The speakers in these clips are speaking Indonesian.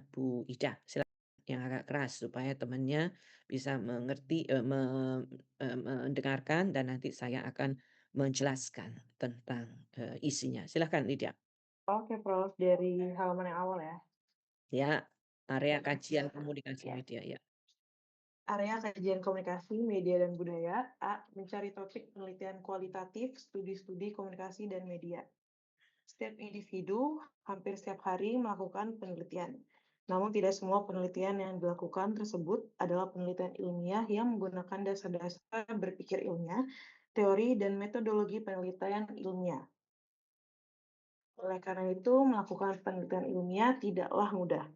Bu Ida, silakan yang agak keras supaya temannya bisa mengerti, mendengarkan dan nanti saya akan menjelaskan tentang, isinya. Silakan Lydia. Oke, Prof, dari halaman yang awal ya. Ya, area kajian komunikasi Ya. media ya. Area kajian komunikasi, media, dan budaya. A. Mencari topik penelitian kualitatif, studi-studi komunikasi dan media. Setiap individu hampir setiap hari melakukan penelitian. Namun tidak semua penelitian yang dilakukan tersebut adalah penelitian ilmiah yang menggunakan dasar-dasar berpikir ilmiah, teori, dan metodologi penelitian ilmiah. Oleh karena itu, melakukan penelitian ilmiah tidaklah mudah.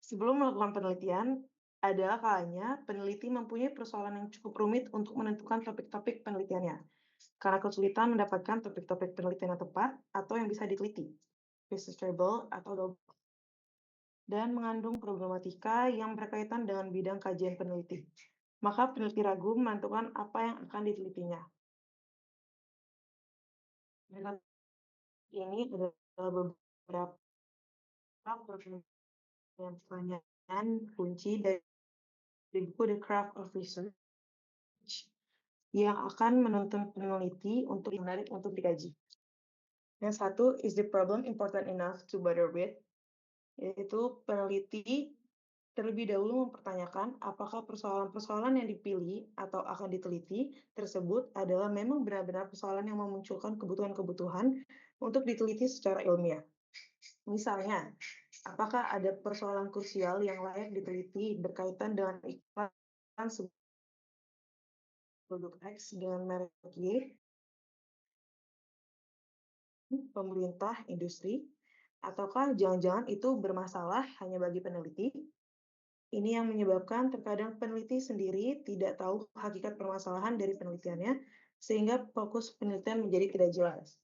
Sebelum melakukan penelitian, adalah kalanya peneliti mempunyai persoalan yang cukup rumit untuk menentukan topik-topik penelitiannya, karena kesulitan mendapatkan topik-topik penelitian yang tepat atau yang bisa diteliti, researchable atau double, dan mengandung problematika yang berkaitan dengan bidang kajian peneliti. Maka peneliti ragu menentukan apa yang akan ditelitinya. Dengan ini adalah beberapa pertanyaan kunci dari buku The Craft of Research yang akan menuntun peneliti untuk menarik untuk dikaji. Yang satu, is the problem important enough to bother with? Yaitu peneliti terlebih dahulu mempertanyakan apakah persoalan-persoalan yang dipilih atau akan diteliti tersebut adalah memang benar-benar persoalan yang memunculkan kebutuhan-kebutuhan untuk diteliti secara ilmiah. Misalnya, apakah ada persoalan krusial yang layak diteliti berkaitan dengan iklan produk X dengan merek Y, pemerintah, industri, ataukah jangan-jangan itu bermasalah hanya bagi peneliti? Ini yang menyebabkan terkadang peneliti sendiri tidak tahu hakikat permasalahan dari penelitiannya, sehingga fokus penelitian menjadi tidak jelas.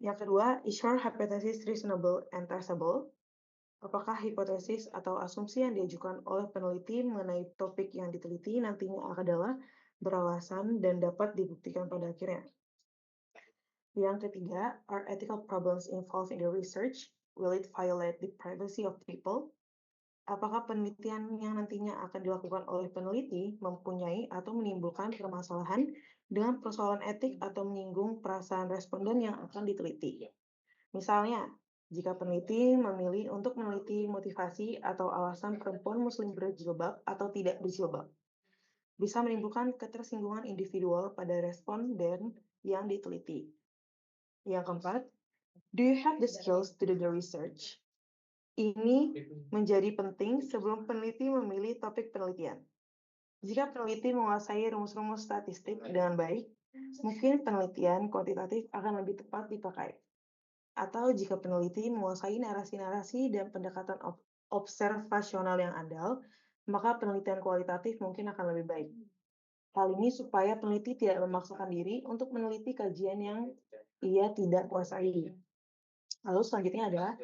Yang kedua, is your hypothesis reasonable and traceable? Apakah hipotesis atau asumsi yang diajukan oleh peneliti mengenai topik yang diteliti nantinya adalah beralasan dan dapat dibuktikan pada akhirnya? Yang ketiga, are ethical problems involved in the research? Will it violate the privacy of people? Apakah penelitian yang nantinya akan dilakukan oleh peneliti mempunyai atau menimbulkan permasalahan dengan persoalan etik atau menyinggung perasaan responden yang akan diteliti? Misalnya, jika peneliti memilih untuk meneliti motivasi atau alasan perempuan muslim berjilbab atau tidak berjilbab, bisa menimbulkan ketersinggungan individual pada responden yang diteliti. Yang keempat, do you have the skills to do the research? Ini menjadi penting sebelum peneliti memilih topik penelitian. Jika peneliti menguasai rumus-rumus statistik dengan baik, mungkin penelitian kuantitatif akan lebih tepat dipakai. Atau jika peneliti menguasai narasi-narasi dan pendekatan observasional yang andal, maka penelitian kualitatif mungkin akan lebih baik. Hal ini supaya peneliti tidak memaksakan diri untuk meneliti kajian yang ia tidak kuasai. Lalu selanjutnya adalah,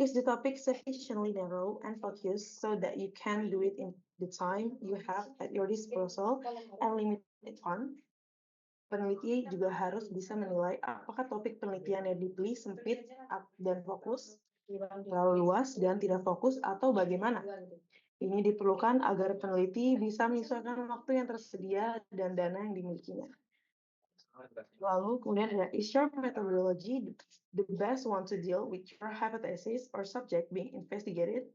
is the topic sufficiently narrow and focused so that you can do it in the time you have at your disposal and limited fund? Peneliti juga harus bisa menilai apakah topik penelitian yang dipilih sempit dan fokus, terlalu luas dan tidak fokus, atau bagaimana. Ini diperlukan agar peneliti bisa menyesuaikan waktu yang tersedia dan dana yang dimilikinya. Lalu kemudian ada, is your methodology the best one to deal with your hypothesis or subject being investigated?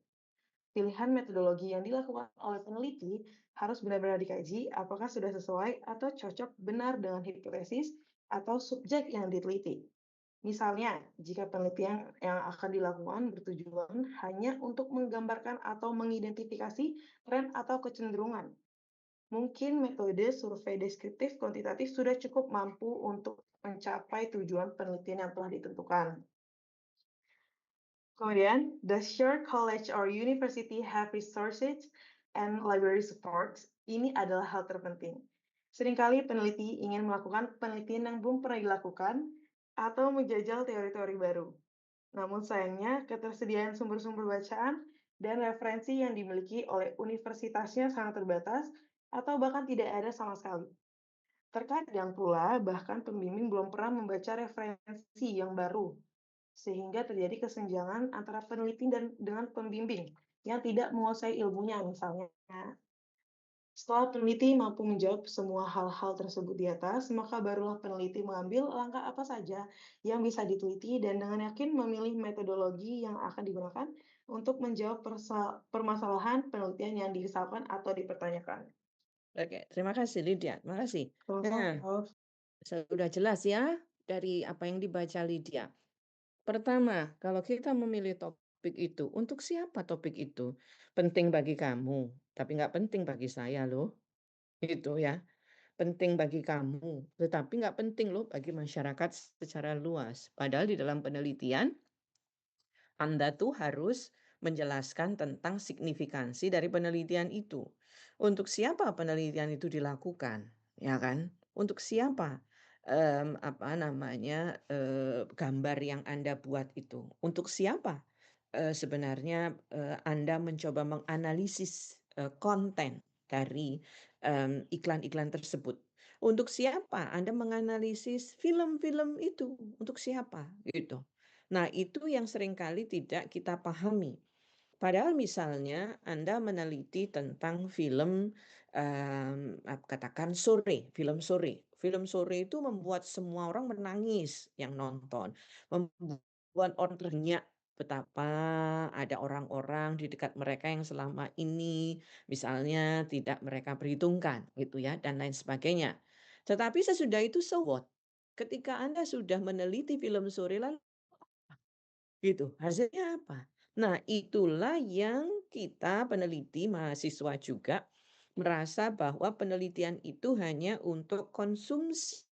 Pilihan metodologi yang dilakukan oleh peneliti harus benar-benar dikaji apakah sudah sesuai atau cocok benar dengan hipotesis atau subjek yang diteliti. Misalnya, jika penelitian yang akan dilakukan bertujuan hanya untuk menggambarkan atau mengidentifikasi tren atau kecenderungan, mungkin metode survei deskriptif kuantitatif sudah cukup mampu untuk mencapai tujuan penelitian yang telah ditentukan. Kemudian, does your college or university have resources and library support? Ini adalah hal terpenting. Seringkali peneliti ingin melakukan penelitian yang belum pernah dilakukan atau menjajal teori-teori baru. Namun sayangnya, ketersediaan sumber-sumber bacaan dan referensi yang dimiliki oleh universitasnya sangat terbatas atau bahkan tidak ada sama sekali. Terkadang pula, bahkan pembimbing belum pernah membaca referensi yang baru sehingga terjadi kesenjangan antara peneliti dan dengan pembimbing yang tidak menguasai ilmunya misalnya. Setelah peneliti mampu menjawab semua hal-hal tersebut di atas, maka barulah peneliti mengambil langkah apa saja yang bisa diteliti dan dengan yakin memilih metodologi yang akan digunakan untuk menjawab permasalahan penelitian yang dirisaukan atau dipertanyakan. Oke, terima kasih Lydia, terima kasih. Sama-sama, Nah, Prof. sudah jelas ya dari apa yang dibaca Lydia. Pertama, kalau kita memilih topik itu, untuk siapa topik itu? Penting bagi kamu, tapi nggak penting bagi saya loh. Itu ya, penting bagi kamu, tetapi nggak penting loh bagi masyarakat secara luas. Padahal di dalam penelitian anda tuh harus menjelaskan tentang signifikansi dari penelitian itu. Untuk siapa penelitian itu dilakukan, ya kan? Untuk siapa apa namanya gambar yang Anda buat itu? Untuk siapa sebenarnya Anda mencoba menganalisis konten dari iklan-iklan tersebut? Untuk siapa Anda menganalisis film-film itu? Untuk siapa? Gitu. Nah, itu yang seringkali tidak kita pahami. Padahal misalnya Anda meneliti tentang film, katakan Sore, film Sore. Film Sore itu membuat semua orang menangis yang nonton, membuat orang terngiang betapa ada orang-orang di dekat mereka yang selama ini misalnya tidak mereka perhitungkan gitu ya dan lain sebagainya. Tetapi sesudah itu so what? Ketika Anda sudah meneliti film Sore lalu gitu, hasilnya apa? Nah, itulah yang kita peneliti mahasiswa juga merasa bahwa penelitian itu hanya untuk konsumsi.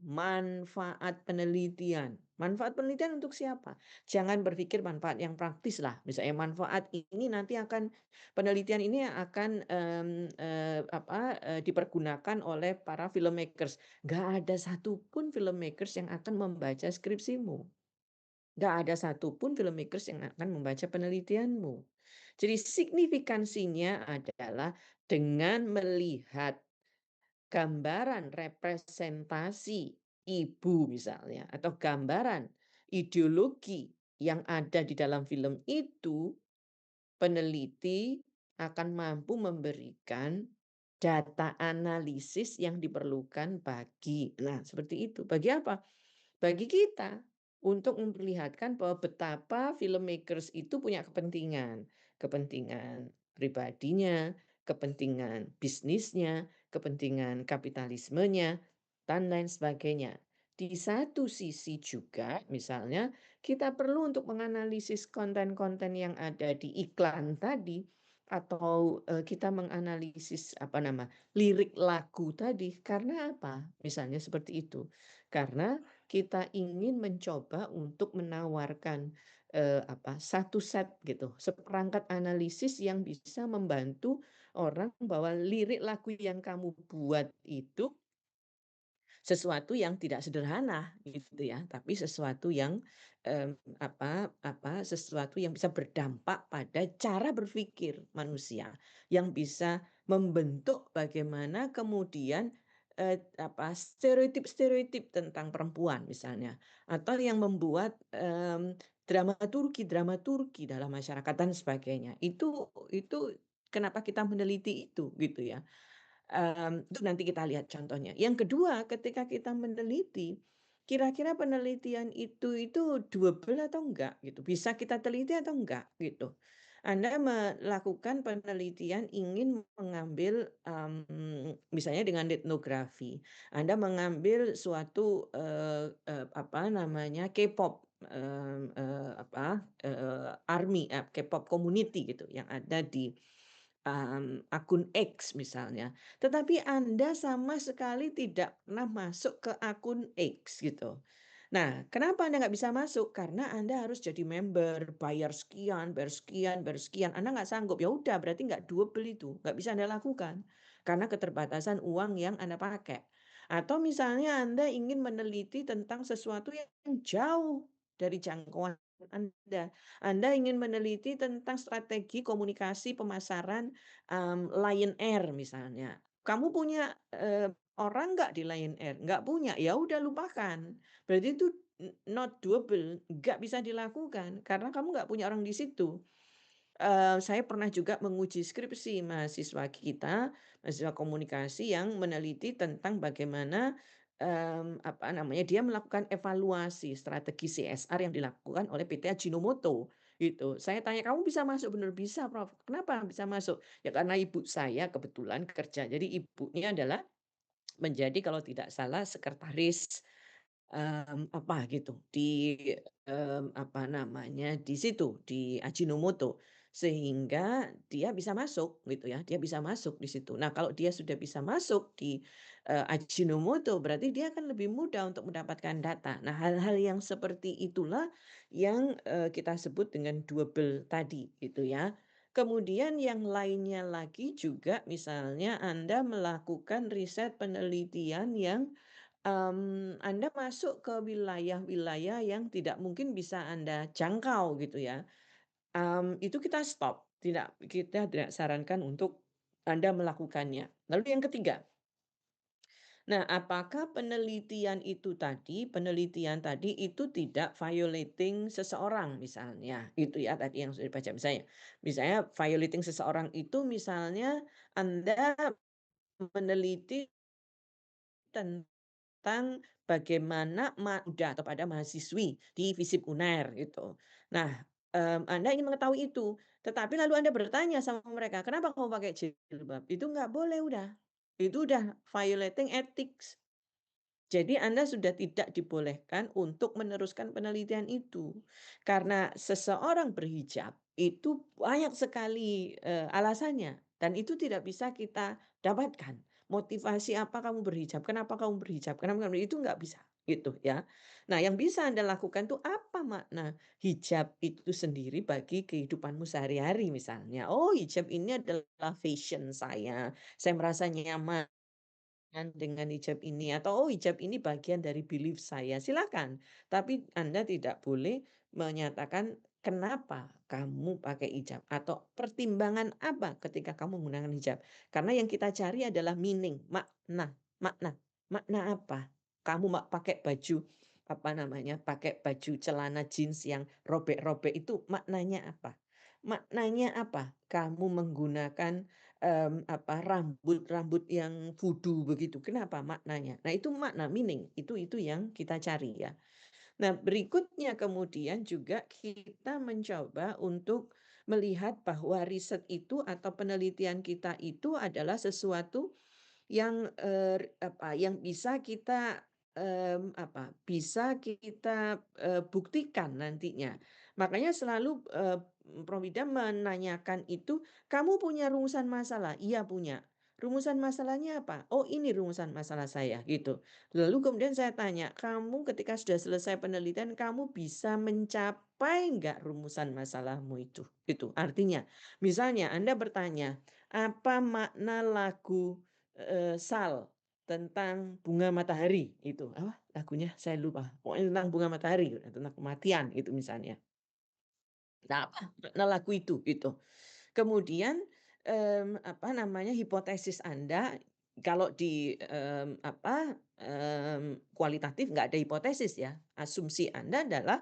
Manfaat penelitian. Manfaat penelitian untuk siapa? Jangan berpikir manfaat yang praktis lah. Misalnya manfaat ini nanti akan penelitian ini akan dipergunakan oleh para filmmakers. Gak ada satupun filmmakers yang akan membaca skripsimu. Gak ada satupun filmmakers yang akan membaca penelitianmu. Jadi signifikansinya adalah dengan melihat gambaran representasi ibu misalnya atau gambaran ideologi yang ada di dalam film itu, peneliti akan mampu memberikan data analisis yang diperlukan bagi. Nah, seperti itu. Bagi apa? Bagi kita untuk memperlihatkan bahwa betapa filmmakers itu punya kepentingan, kepentingan pribadinya, kepentingan bisnisnya, kepentingan kapitalismenya, dan lain sebagainya. Di satu sisi juga, misalnya, kita perlu untuk menganalisis konten-konten yang ada di iklan tadi, atau kita menganalisis apa nama lirik lagu tadi, karena apa? Misalnya seperti itu. Karena kita ingin mencoba untuk menawarkan satu set gitu, seperangkat analisis yang bisa membantu orang bahwa lirik lagu yang kamu buat itu sesuatu yang tidak sederhana gitu ya, tapi sesuatu yang em, sesuatu yang bisa berdampak pada cara berpikir manusia, yang bisa membentuk bagaimana kemudian stereotip-stereotip tentang perempuan misalnya, atau yang membuat dramaturgi dalam masyarakat dan sebagainya. Itu kenapa kita meneliti itu gitu ya. Itu nanti kita lihat contohnya. Yang kedua, ketika kita meneliti, kira-kira penelitian itu doable atau enggak gitu. Bisa kita teliti atau enggak gitu. Anda melakukan penelitian ingin mengambil misalnya dengan etnografi. Anda mengambil suatu apa namanya K-pop army K-pop community gitu yang ada di akun X misalnya. Tetapi Anda sama sekali tidak pernah masuk ke akun X gitu. Nah, kenapa Anda nggak bisa masuk? Karena Anda harus jadi member, bayar sekian, bayar sekian, bayar sekian. Anda nggak sanggup, ya udah berarti nggak double itu, nggak bisa Anda lakukan karena keterbatasan uang yang Anda pakai. Atau misalnya Anda ingin meneliti tentang sesuatu yang jauh dari jangkauan Anda. Anda ingin meneliti tentang strategi komunikasi pemasaran Lion Air misalnya. Kamu punya, orang nggak di Lion Air? Nggak punya, ya udah lupakan. Berarti itu not doable, nggak bisa dilakukan karena kamu nggak punya orang di situ. Saya pernah juga menguji skripsi mahasiswa kita, mahasiswa komunikasi yang meneliti tentang bagaimana, apa namanya, dia melakukan evaluasi strategi CSR yang dilakukan oleh PT Ajinomoto, gitu. Saya tanya, "Kamu bisa masuk?" "Bener, bisa Prof." "Kenapa bisa masuk?" "Ya karena ibu saya kebetulan kerja." Jadi ibunya adalah menjadi kalau tidak salah sekretaris apa gitu, apa namanya, di situ, di Ajinomoto. Sehingga dia bisa masuk gitu ya, dia bisa masuk di situ. Nah, kalau dia sudah bisa masuk di, Ajinomoto, berarti dia akan lebih mudah untuk mendapatkan data. Nah, hal-hal yang seperti itulah yang, kita sebut dengan doable tadi gitu ya. Kemudian yang lainnya lagi juga misalnya Anda melakukan riset penelitian yang Anda masuk ke wilayah-wilayah yang tidak mungkin bisa Anda jangkau gitu ya, itu kita stop, kita tidak sarankan untuk Anda melakukannya. Lalu yang ketiga, nah apakah penelitian tadi itu tidak violating seseorang misalnya, itu ya tadi yang sudah dibaca. Misalnya violating seseorang itu misalnya Anda meneliti tentang bagaimana kepada mahasiswi di FISIP UNER gitu. Nah, Anda ingin mengetahui itu, tetapi lalu Anda bertanya sama mereka, "Kenapa kamu pakai jilbab?" Itu nggak boleh udah. Itu udah violating ethics. Jadi Anda sudah tidak dibolehkan untuk meneruskan penelitian itu. Karena seseorang berhijab itu banyak sekali, alasannya dan itu tidak bisa kita dapatkan. Motivasi apa kamu berhijab? Kenapa kamu berhijab? Kenapa kamu itu nggak bisa, gitu ya. Nah, yang bisa Anda lakukan tuh apa makna hijab itu sendiri bagi kehidupanmu sehari-hari misalnya. "Oh, hijab ini adalah fashion saya merasa nyaman dengan hijab ini atau, "Oh, hijab ini bagian dari belief saya." Silakan, tapi Anda tidak boleh menyatakan kenapa kamu pakai hijab atau pertimbangan apa ketika kamu menggunakan hijab. Karena yang kita cari adalah meaning, makna makna. Makna apa? Kamu pakai baju, apa namanya, pakai baju celana jeans yang robek-robek itu maknanya apa? Maknanya apa? Kamu menggunakan apa, rambut-rambut yang fudu begitu, kenapa maknanya? Nah itu makna, meaning, itu yang kita cari ya. Nah berikutnya kemudian juga kita mencoba untuk melihat bahwa riset itu atau penelitian kita itu adalah sesuatu yang, apa, yang bisa kita, apa, bisa kita, buktikan nantinya. Makanya selalu, Prof. Ida menanyakan itu, "Kamu punya rumusan masalah?" "Iya punya." "Rumusan masalahnya apa?" "Oh ini rumusan masalah saya." Gitu. Lalu kemudian saya tanya, "Kamu ketika sudah selesai penelitian, kamu bisa mencapai nggak rumusan masalahmu itu?" Itu artinya, misalnya Anda bertanya, "Apa makna lagu Sal, tentang bunga matahari itu, apa lagunya saya lupa, pokoknya tentang bunga matahari, tentang kematian itu misalnya. Nah, apa makna lagu itu, gitu. Kemudian, apa namanya, hipotesis Anda kalau di, kualitatif nggak ada hipotesis ya, asumsi Anda adalah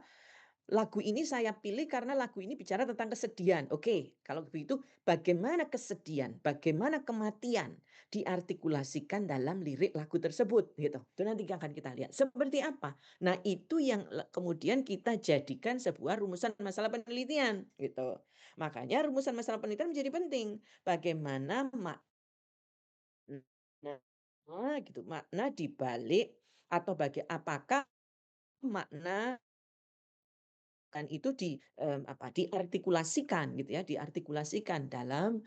lagu ini saya pilih karena lagu ini bicara tentang kesedihan. Oke, kalau begitu bagaimana kesedihan, bagaimana kematian diartikulasikan dalam lirik lagu tersebut gitu. Itu nanti akan kita lihat seperti apa. Nah, itu yang kemudian kita jadikan sebuah rumusan masalah penelitian gitu. Makanya rumusan masalah penelitian menjadi penting. Bagaimana makna gitu, makna dibalik atau apakah makna kan itu apa, diartikulasikan gitu ya, diartikulasikan dalam,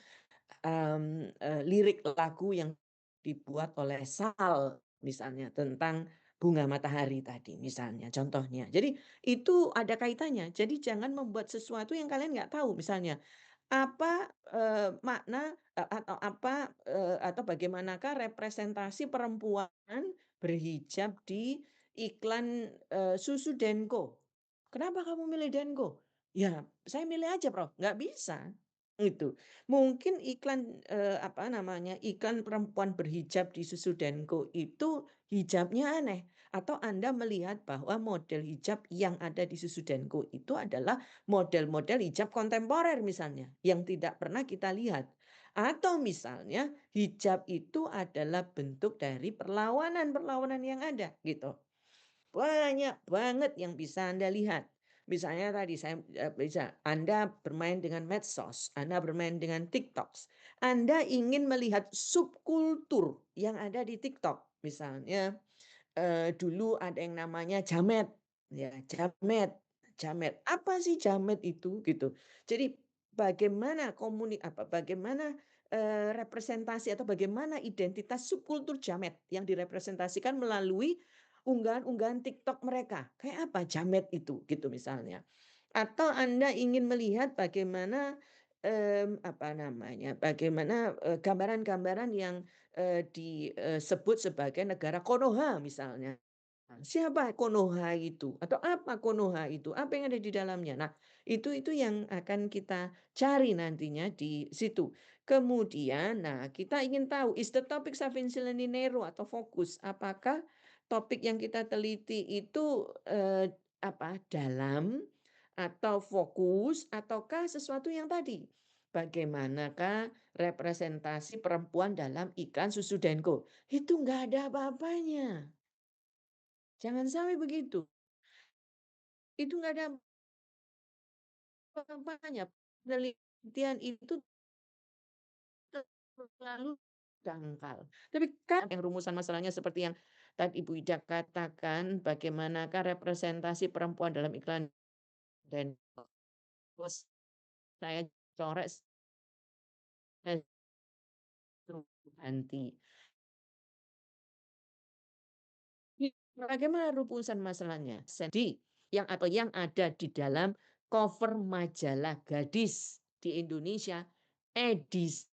lirik lagu yang dibuat oleh Sal misalnya tentang bunga matahari tadi misalnya contohnya. Jadi itu ada kaitannya. Jadi jangan membuat sesuatu yang kalian nggak tahu. Misalnya apa, makna atau apa, atau bagaimanakah representasi perempuan berhijab di iklan, susu Denko? "Kenapa kamu milih Denko?" "Ya, saya milih aja, Prof." "Nggak bisa." Itu. Mungkin iklan, apa namanya, iklan perempuan berhijab di Susu Denko itu hijabnya aneh, atau Anda melihat bahwa model hijab yang ada di Susu Denko itu adalah model-model hijab kontemporer misalnya, yang tidak pernah kita lihat. Atau misalnya hijab itu adalah bentuk dari perlawanan-perlawanan yang ada, gitu. Banyak banget yang bisa Anda lihat. Misalnya tadi saya bisa Anda bermain dengan medsos, Anda bermain dengan TikTok, Anda ingin melihat subkultur yang ada di TikTok. Misalnya, dulu ada yang namanya jamet, ya, jamet jamet. Apa sih jamet itu? Gitu. Jadi bagaimana, representasi atau bagaimana identitas subkultur jamet yang direpresentasikan melalui unggahan-unggahan TikTok mereka. Kayak apa jamet itu, gitu misalnya. Atau Anda ingin melihat bagaimana, apa namanya, bagaimana, gambaran-gambaran yang, disebut sebagai negara Konoha misalnya. Siapa Konoha itu? Atau apa Konoha itu? Apa yang ada di dalamnya? Nah, itu yang akan kita cari nantinya di situ. Kemudian, nah kita ingin tahu, is the topic sufficiently narrow atau fokus? Apakah topik yang kita teliti itu, apa, dalam atau fokus ataukah sesuatu yang tadi, bagaimanakah representasi perempuan dalam iklan Susu Denko? Itu nggak ada apa-apanya. Jangan sampai begitu. Itu nggak ada apa-apanya. Penelitian itu terlalu dangkal. Tapi kan yang rumusan masalahnya seperti yang tadi Ibu Ida katakan, bagaimanakah representasi perempuan dalam iklan dan terus saya coret, saya suruh ganti. Bagaimana rumusan masalahnya? Yang ada di dalam cover majalah gadis di Indonesia edisi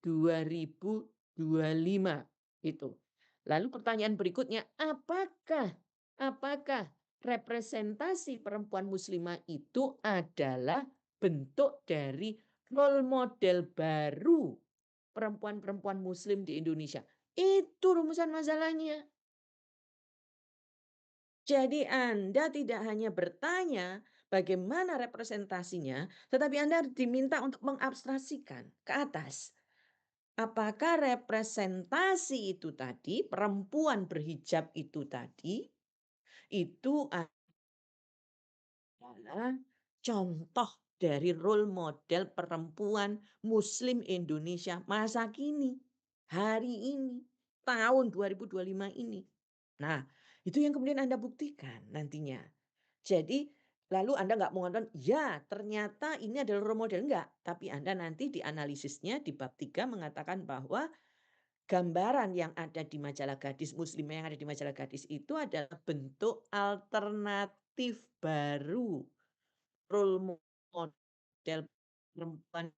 2025 itu. Lalu pertanyaan berikutnya, apakah representasi perempuan muslimah itu adalah bentuk dari role model baru perempuan-perempuan muslim di Indonesia? Itu rumusan masalahnya. Jadi Anda tidak hanya bertanya bagaimana representasinya, tetapi Anda diminta untuk mengabstraksikan ke atas. Apakah representasi itu tadi, perempuan berhijab itu tadi, itu adalah contoh dari role model perempuan muslim Indonesia masa kini, hari ini, tahun 2025 ini. Nah, itu yang kemudian Anda buktikan nantinya. Jadi, lalu Anda nggak mengatakan, "Ya, ternyata ini adalah role model." Enggak, tapi Anda nanti di analisisnya di bab 3 mengatakan bahwa gambaran yang ada di majalah gadis muslimah yang ada di majalah gadis itu adalah bentuk alternatif baru role model perempuan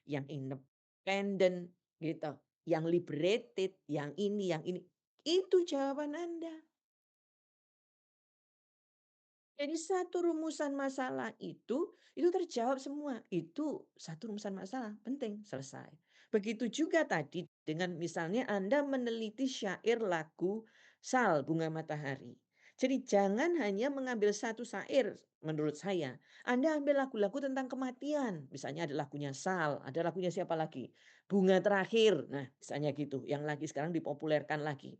yang independen gitu, yang liberated, yang ini yang ini. Itu jawaban Anda. Jadi satu rumusan masalah itu terjawab semua. Itu satu rumusan masalah, penting, selesai. Begitu juga tadi dengan misalnya Anda meneliti syair lagu Sal Bunga Matahari. Jadi jangan hanya mengambil satu syair menurut saya. Anda ambil lagu-lagu tentang kematian. Misalnya ada lagunya Sal, ada lagunya siapa lagi? Bunga Terakhir. Nah, misalnya gitu, yang lagi sekarang dipopulerkan lagi.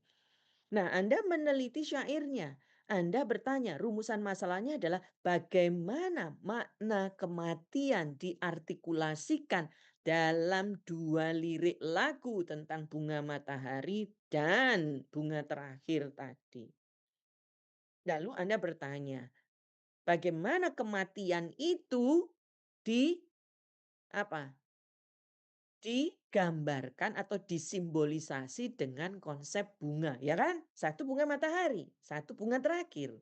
Nah, Anda meneliti syairnya. Anda bertanya, rumusan masalahnya adalah bagaimana makna kematian diartikulasikan dalam dua lirik lagu tentang bunga matahari dan bunga terakhir tadi. Lalu Anda bertanya, bagaimana kematian itu di apa? Digambarkan atau disimbolisasi dengan konsep bunga, ya kan? Satu bunga matahari, satu bunga terakhir.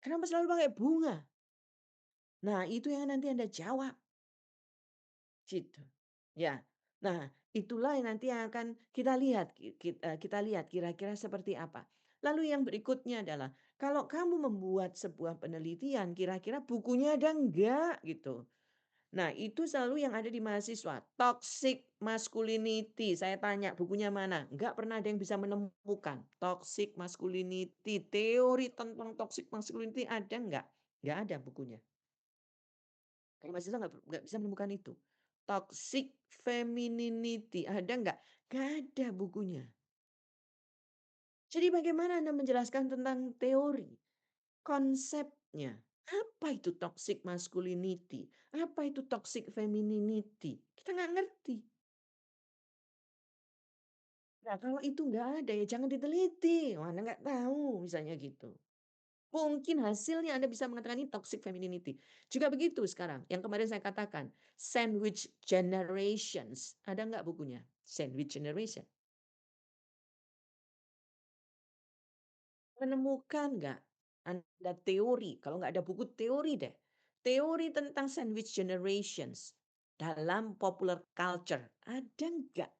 Kenapa selalu pakai bunga? Nah, itu yang nanti Anda jawab, gitu. Ya. Nah, itulah yang nanti yang akan kita lihat, kita lihat kira-kira seperti apa. Lalu yang berikutnya adalah, kalau kamu membuat sebuah penelitian, kira-kira bukunya ada enggak, gitu. Nah, itu selalu yang ada di mahasiswa, toxic masculinity. Saya tanya, "Bukunya mana?" Nggak pernah ada yang bisa menemukan. Toxic masculinity, teori tentang toxic masculinity ada nggak? Nggak ada bukunya. Kalau mahasiswa nggak bisa menemukan itu. Toxic femininity ada nggak? Nggak ada bukunya. Jadi bagaimana Anda menjelaskan tentang teori? Konsepnya, apa itu toxic masculinity? Apa itu toxic femininity? Kita nggak ngerti. Nah, kalau itu nggak ada, ya jangan diteliti, mana nggak tahu, misalnya gitu. Mungkin hasilnya Anda bisa mengatakan ini toxic femininity. Juga begitu sekarang, yang kemarin saya katakan, sandwich generations. Ada nggak bukunya? Sandwich generation. Menemukan nggak Anda teori, kalau nggak ada buku teori deh, teori tentang sandwich generations dalam popular culture, ada nggak?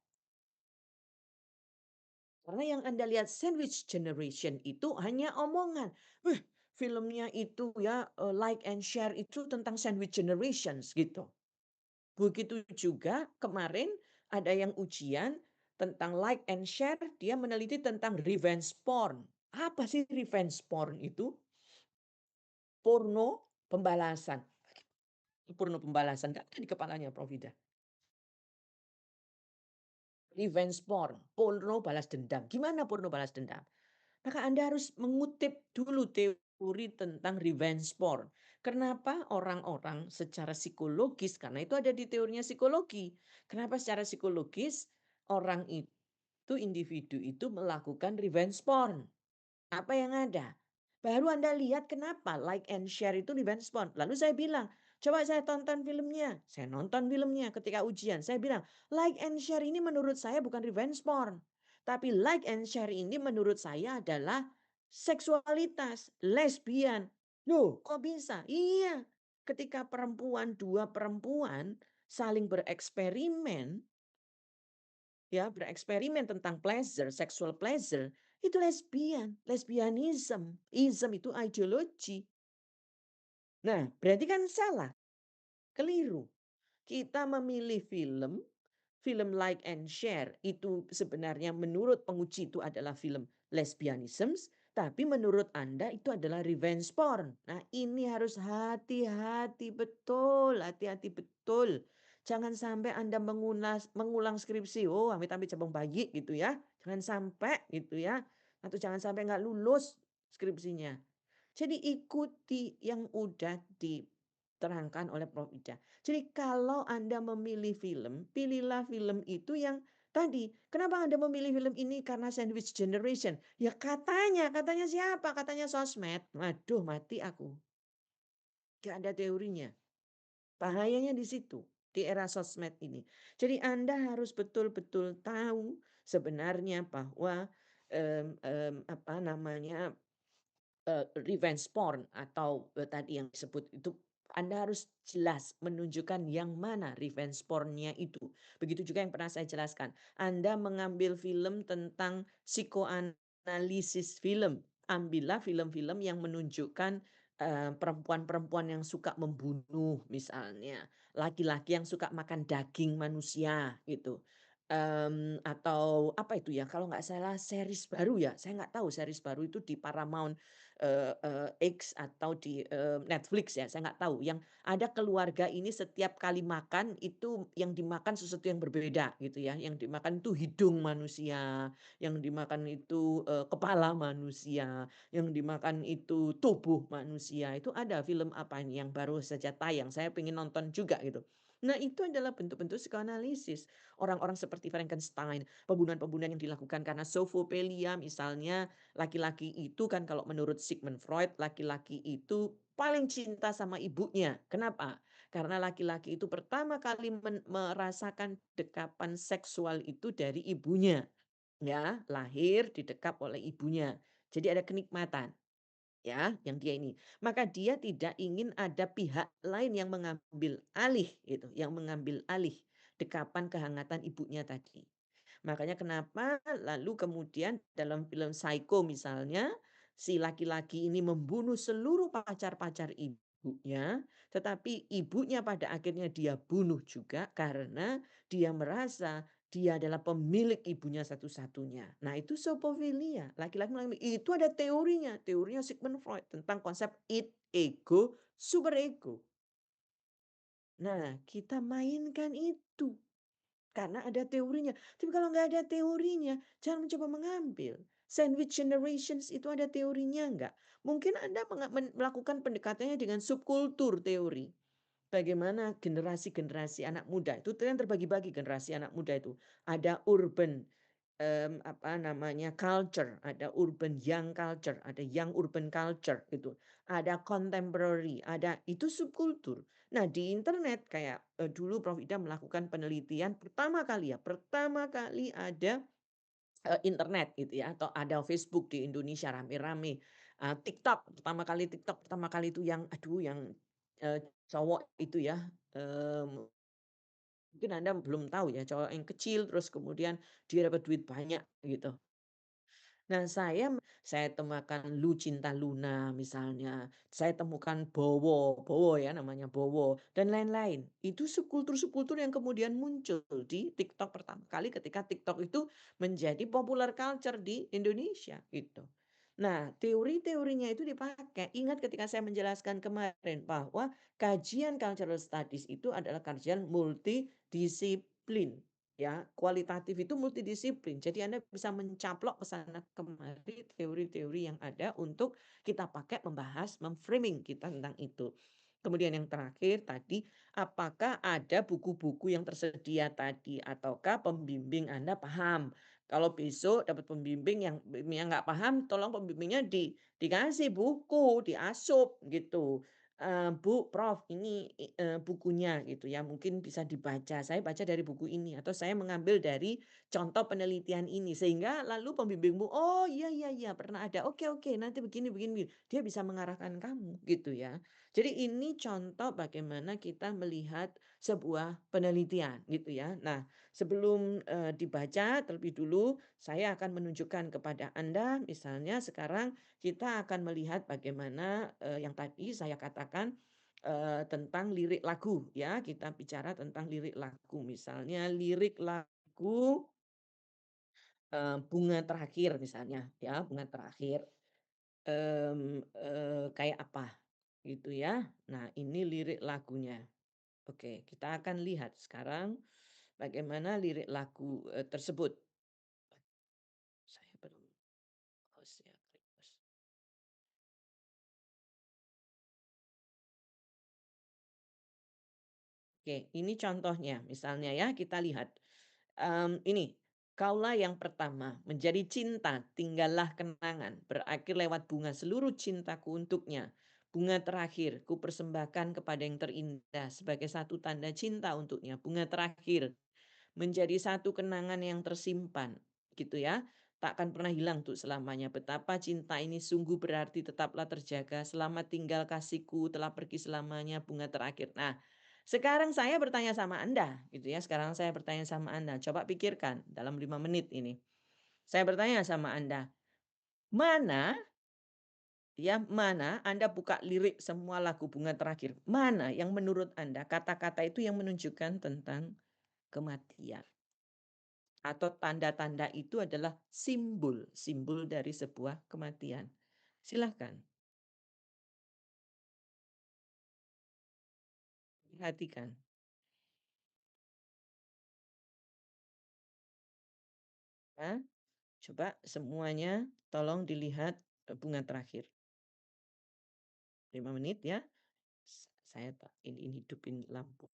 Karena yang Anda lihat sandwich generation itu hanya omongan, filmnya itu ya, like and share itu tentang sandwich generations," gitu. Begitu juga kemarin ada yang ujian tentang like and share, dia meneliti tentang revenge porn. Apa sih revenge porn itu? Porno pembalasan. Porno pembalasan, nggak ada di kepalanya Prof. Ida. Revenge porn, porno balas dendam. Gimana porno balas dendam? Maka Anda harus mengutip dulu teori tentang revenge porn. Kenapa orang-orang secara psikologis, karena itu ada di teorinya psikologi. Kenapa secara psikologis orang itu, individu itu melakukan revenge porn? Apa yang ada? Baru Anda lihat kenapa like and share itu revenge porn. Lalu saya bilang, "Coba saya tonton filmnya." Saya nonton filmnya ketika ujian. Saya bilang, "Like and share ini menurut saya bukan revenge porn. Tapi like and share ini menurut saya adalah seksualitas, lesbian." Loh, kok bisa? Iya, ketika dua perempuan saling bereksperimen, ya, bereksperimen tentang pleasure, sexual pleasure, itu lesbian, lesbianism. Ism itu ideologi. Nah, berarti kan salah, keliru. Kita memilih film, film Like and Share itu sebenarnya menurut penguji itu adalah film lesbianism, tapi menurut Anda itu adalah revenge porn. Nah, ini harus hati-hati betul, hati-hati betul. Jangan sampai Anda mengulang skripsi, oh amit-amit cabang bayi gitu ya. Jangan sampai gitu ya. Atau jangan sampai nggak lulus skripsinya. Jadi ikuti yang udah diterangkan oleh Prof. Ida. Jadi kalau Anda memilih film, pilihlah film itu yang tadi. Kenapa Anda memilih film ini? Karena sandwich generation. Ya katanya siapa? Katanya sosmed. Waduh, mati aku. Gak ada teorinya. Bahayanya di situ, di era sosmed ini. Jadi Anda harus betul-betul tahu sebenarnya bahwa apa namanya, revenge porn atau, tadi yang disebut itu, Anda harus jelas menunjukkan yang mana revenge porn-nya itu. Begitu juga yang pernah saya jelaskan, Anda mengambil film tentang psikoanalisis film, ambillah film-film yang menunjukkan, perempuan-perempuan yang suka membunuh misalnya, laki-laki yang suka makan daging manusia gitu. Atau apa itu ya, kalau nggak salah series baru ya, saya nggak tahu series baru itu di Paramount, X atau di, Netflix ya, saya nggak tahu. Yang ada keluarga ini setiap kali makan itu yang dimakan sesuatu yang berbeda gitu ya, yang dimakan itu hidung manusia, yang dimakan itu, kepala manusia, yang dimakan itu tubuh manusia. Itu ada film apa ini yang baru saja tayang, saya pengen nonton juga gitu. Nah, itu adalah bentuk-bentuk psikoanalisis. Orang-orang seperti Frankenstein, pembunuhan-pembunuhan yang dilakukan karena zoophobia misalnya, laki-laki itu kan kalau menurut Sigmund Freud, laki-laki itu paling cinta sama ibunya. Kenapa? Karena laki-laki itu pertama kali merasakan dekapan seksual itu dari ibunya. Ya, lahir didekap oleh ibunya. Jadi ada kenikmatan. Ya, yang dia ini. Maka dia tidak ingin ada pihak lain yang mengambil alih gitu, yang mengambil alih dekapan kehangatan ibunya tadi. Makanya kenapa lalu kemudian dalam film Psycho misalnya, si laki-laki ini membunuh seluruh pacar-pacar ibu. ibunya, tetapi ibunya pada akhirnya dia bunuh juga karena dia merasa dia adalah pemilik ibunya satu-satunya. Nah, itu zoofilia, laki-laki melakukan itu ada teorinya Sigmund Freud tentang konsep id, ego, superego. Nah, kita mainkan itu. Karena ada teorinya. Tapi kalau nggak ada teorinya, jangan mencoba mengambil. Sandwich generations itu ada teorinya nggak? Mungkin Anda melakukan pendekatannya dengan subkultur teori. Bagaimana generasi-generasi anak muda itu kan terbagi-bagi generasi anak muda itu. Ada urban apa namanya, culture, ada urban young culture, ada young urban culture gitu. Ada contemporary, ada itu subkultur. Nah, di internet kayak, dulu Prof. Ida melakukan penelitian pertama kali ada, internet gitu ya, atau ada Facebook di Indonesia rame-rame, TikTok pertama kali itu yang aduh yang, cowok itu ya, mmm mungkin Anda belum tahu ya, cowok yang kecil terus kemudian dia dapat duit banyak gitu. Nah, saya temukan Lucinta Luna misalnya, saya temukan Bowo ya namanya Bowo dan lain-lain. Itu subkultur-subkultur yang kemudian muncul di TikTok pertama kali ketika TikTok itu menjadi popular culture di Indonesia gitu. Nah, teori-teorinya itu dipakai. Ingat ketika saya menjelaskan kemarin bahwa kajian cultural studies itu adalah kajian multidisiplin. Ya, kualitatif itu multidisiplin. Jadi Anda bisa mencaplok ke sana kemari teori-teori yang ada untuk kita pakai membahas, memframing kita tentang itu. Kemudian yang terakhir tadi, apakah ada buku-buku yang tersedia tadi ataukah pembimbing Anda paham? Kalau besok dapat pembimbing yang nggak paham, tolong pembimbingnya dikasih buku, diasup gitu. Bu, Prof, ini bukunya gitu ya, mungkin bisa dibaca. Saya baca dari buku ini atau saya mengambil dari contoh penelitian ini sehingga lalu pembimbingmu, "Oh, iya iya iya, pernah ada. Oke oke, nanti begini begini." Begini." Dia bisa mengarahkan kamu gitu ya. Jadi ini contoh bagaimana kita melihat sebuah penelitian gitu ya. Nah, sebelum, dibaca terlebih dulu saya akan menunjukkan kepada Anda misalnya sekarang kita akan melihat bagaimana, yang tadi saya katakan, tentang lirik lagu ya, kita bicara tentang lirik lagu. Misalnya lirik lagu, Bunga Terakhir misalnya ya, Bunga Terakhir, kayak apa gitu ya. Nah, ini lirik lagunya. Oke, kita akan lihat sekarang bagaimana lirik lagu, tersebut. Saya belum host ya, klik host. Oke, ini contohnya misalnya ya, kita lihat. Ini, kaulah yang pertama, menjadi cinta, tinggallah kenangan, berakhir lewat bunga seluruh cintaku untuknya. Bunga terakhir, kupersembahkan kepada yang terindah sebagai satu tanda cinta untuknya. Bunga terakhir, menjadi satu kenangan yang tersimpan, gitu ya. Tak akan pernah hilang untuk selamanya. Betapa cinta ini sungguh berarti tetaplah terjaga. Selamat tinggal kasihku, telah pergi selamanya bunga terakhir. Nah, sekarang saya bertanya sama Anda, gitu ya. Sekarang saya bertanya sama Anda. Coba pikirkan dalam 5 menit ini. Saya bertanya sama Anda, mana mana Anda buka lirik semua lagu bunga terakhir, mana yang menurut Anda kata-kata itu yang menunjukkan tentang kematian? Atau tanda-tanda itu adalah simbol, simbol dari sebuah kematian. Silahkan, perhatikan. Ya, coba semuanya tolong dilihat bunga terakhir. 5 menit ya. Saya tak ini hidupin lampu.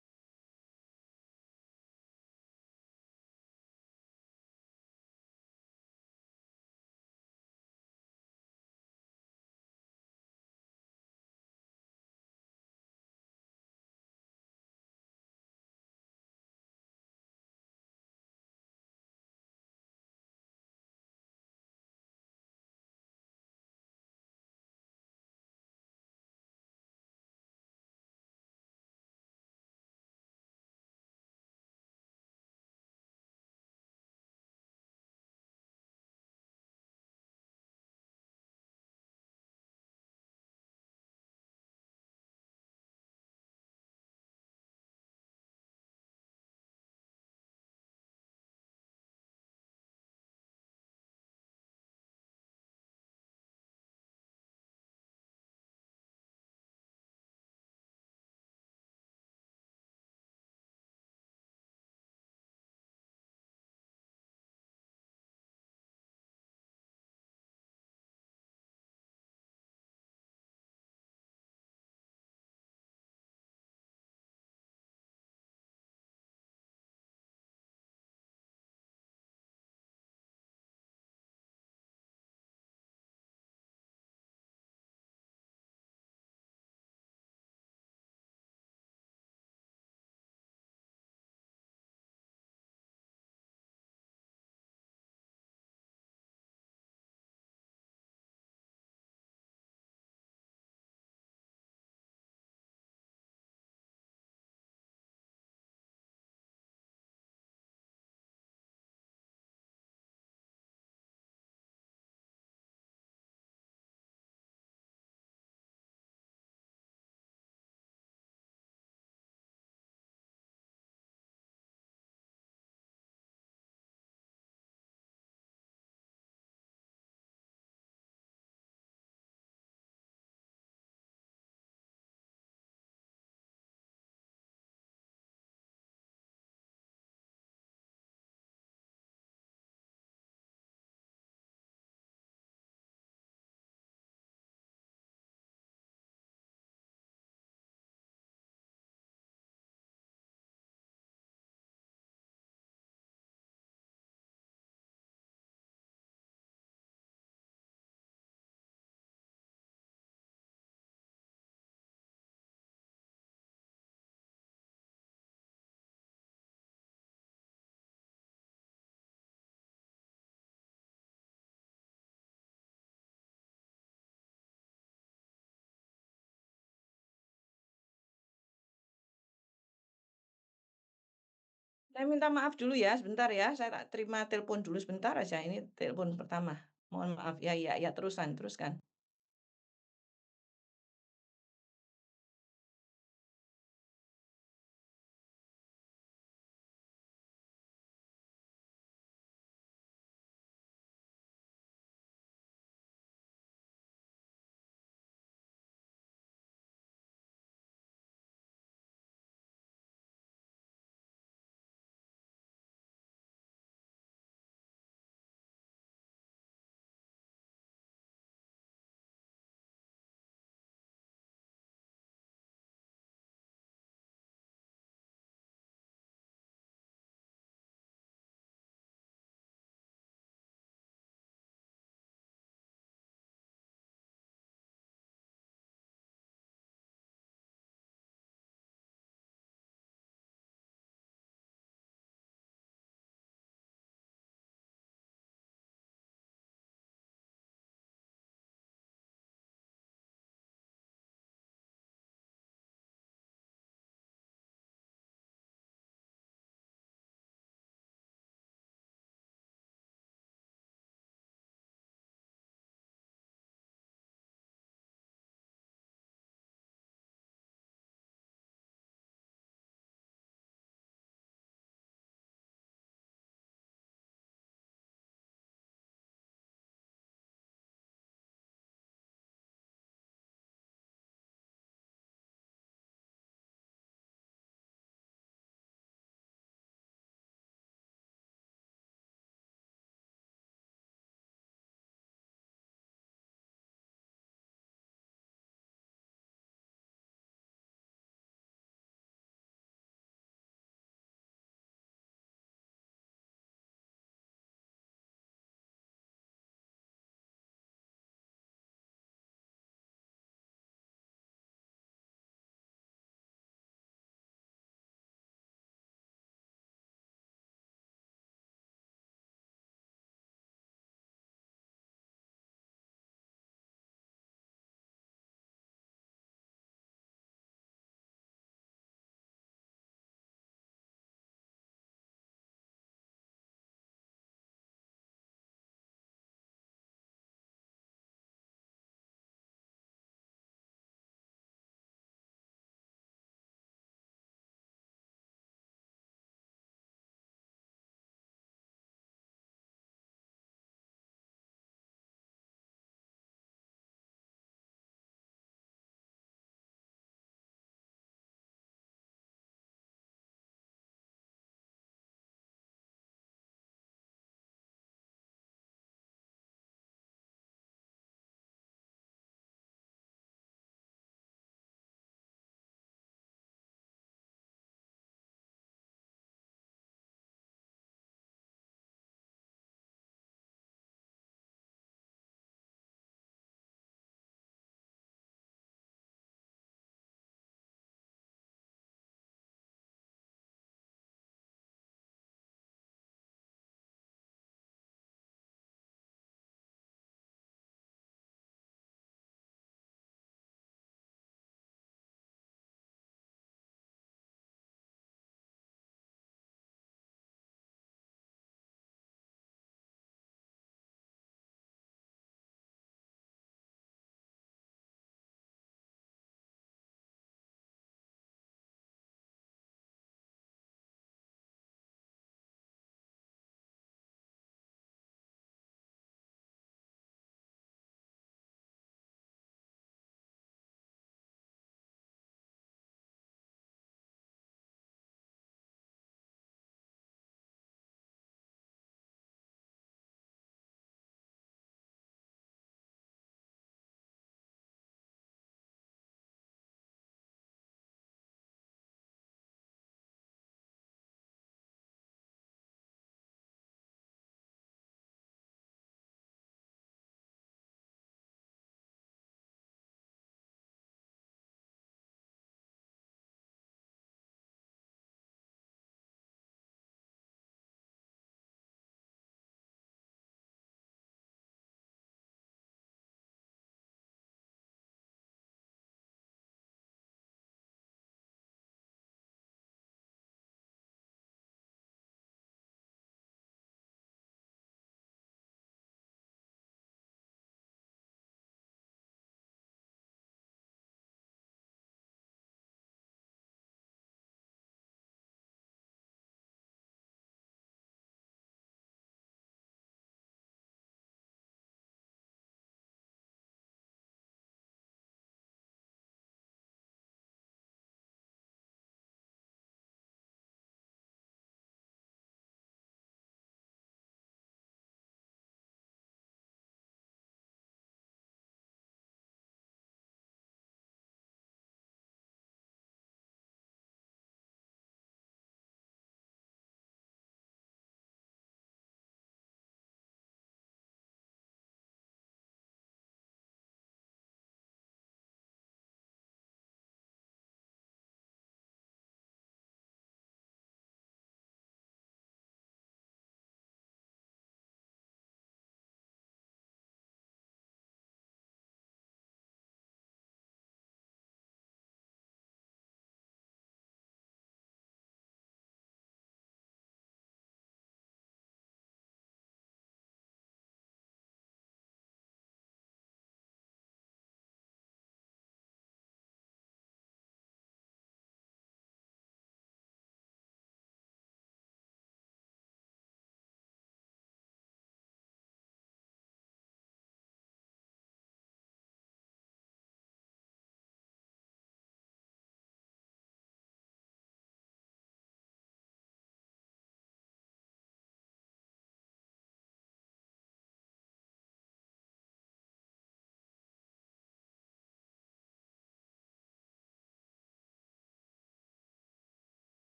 Saya minta maaf dulu ya, sebentar ya, saya tak terima telepon dulu sebentar aja, ini telepon pertama. Mohon maaf, ya ya ya, teruskan.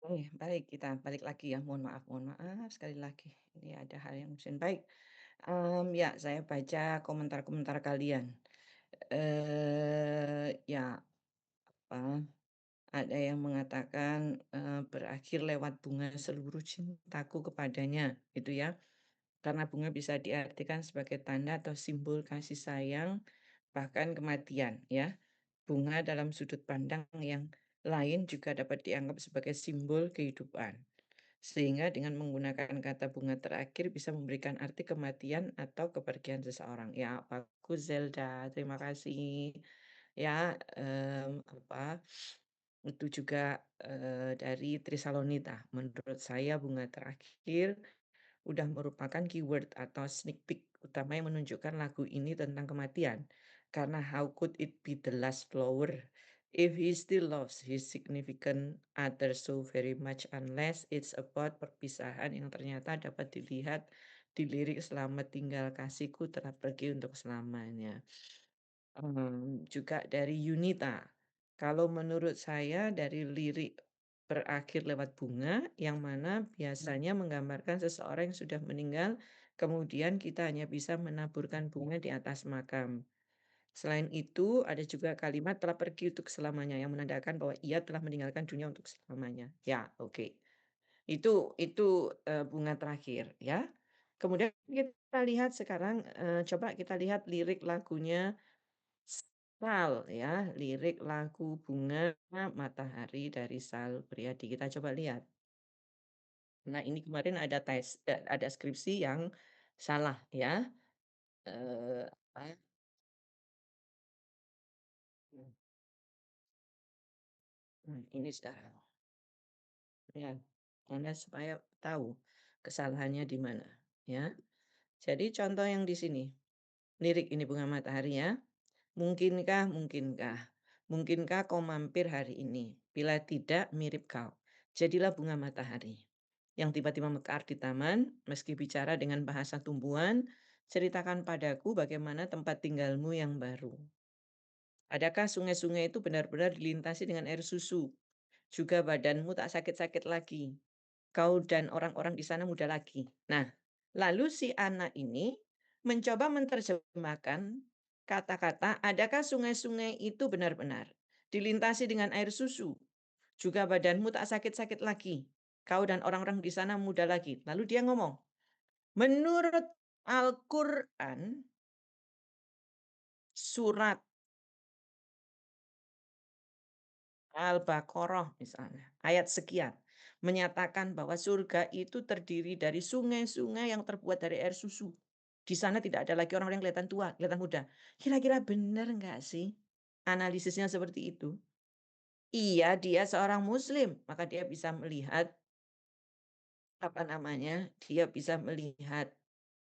Baik kita balik lagi ya, mohon maaf sekali lagi. Ini ada hal yang urgent. Baik, ya saya baca komentar-komentar kalian. Ya apa, ada yang mengatakan, berakhir lewat bunga seluruh cintaku kepadanya, gitu ya. Karena bunga bisa diartikan sebagai tanda atau simbol kasih sayang, bahkan kematian ya. Bunga dalam sudut pandang yang lain juga dapat dianggap sebagai simbol kehidupan. Sehingga dengan menggunakan kata bunga terakhir bisa memberikan arti kematian atau kepergian seseorang. Ya, bagus Zelda, terima kasih. Ya, apa, itu juga dari Trisalonita. Menurut saya bunga terakhir udah merupakan keyword atau sneak peek utama yang menunjukkan lagu ini tentang kematian. Karena how could it be the last flower if he still loves his significant other so very much unless it's about perpisahan yang ternyata dapat dilihat di lirik selamat tinggal kasihku telah pergi untuk selamanya. Juga dari Yunita. Kalau menurut saya dari lirik berakhir lewat bunga, yang mana biasanya menggambarkan seseorang yang sudah meninggal, kemudian kita hanya bisa menaburkan bunga di atas makam. Selain itu, ada juga kalimat telah pergi untuk selamanya yang menandakan bahwa ia telah meninggalkan dunia untuk selamanya. Ya, oke. Itu bunga terakhir ya. Kemudian kita lihat sekarang, coba kita lihat lirik lagunya Sal ya, lirik lagu Bunga Matahari dari Sal Priadi. Kita coba lihat. Nah, ini kemarin ada ada skripsi yang salah ya. Apa? Ini sekarang. Ya, Anda supaya tahu kesalahannya di mana ya. Jadi contoh yang di sini. Lirik ini Bunga Matahari ya. Mungkinkah, mungkinkah, mungkinkah kau mampir hari ini? Bila tidak, mirip kau. Jadilah bunga matahari yang tiba-tiba mekar di taman, meski bicara dengan bahasa tumbuhan, ceritakan padaku bagaimana tempat tinggalmu yang baru. Adakah sungai-sungai itu benar-benar dilintasi dengan air susu? Juga badanmu tak sakit-sakit lagi. Kau dan orang-orang di sana muda lagi. Nah, lalu si anak ini mencoba menerjemahkan kata-kata, adakah sungai-sungai itu benar-benar dilintasi dengan air susu? Juga badanmu tak sakit-sakit lagi. Kau dan orang-orang di sana muda lagi. Lalu dia ngomong, menurut Al-Quran, surat Al-Baqarah misalnya, ayat sekian, menyatakan bahwa surga itu terdiri dari sungai-sungai yang terbuat dari air susu. Di sana tidak ada lagi orang-orang yang kelihatan tua, kelihatan muda. Kira-kira benar nggak sih analisisnya seperti itu? Iya, dia seorang muslim, maka dia bisa melihat apa namanya? Dia bisa melihat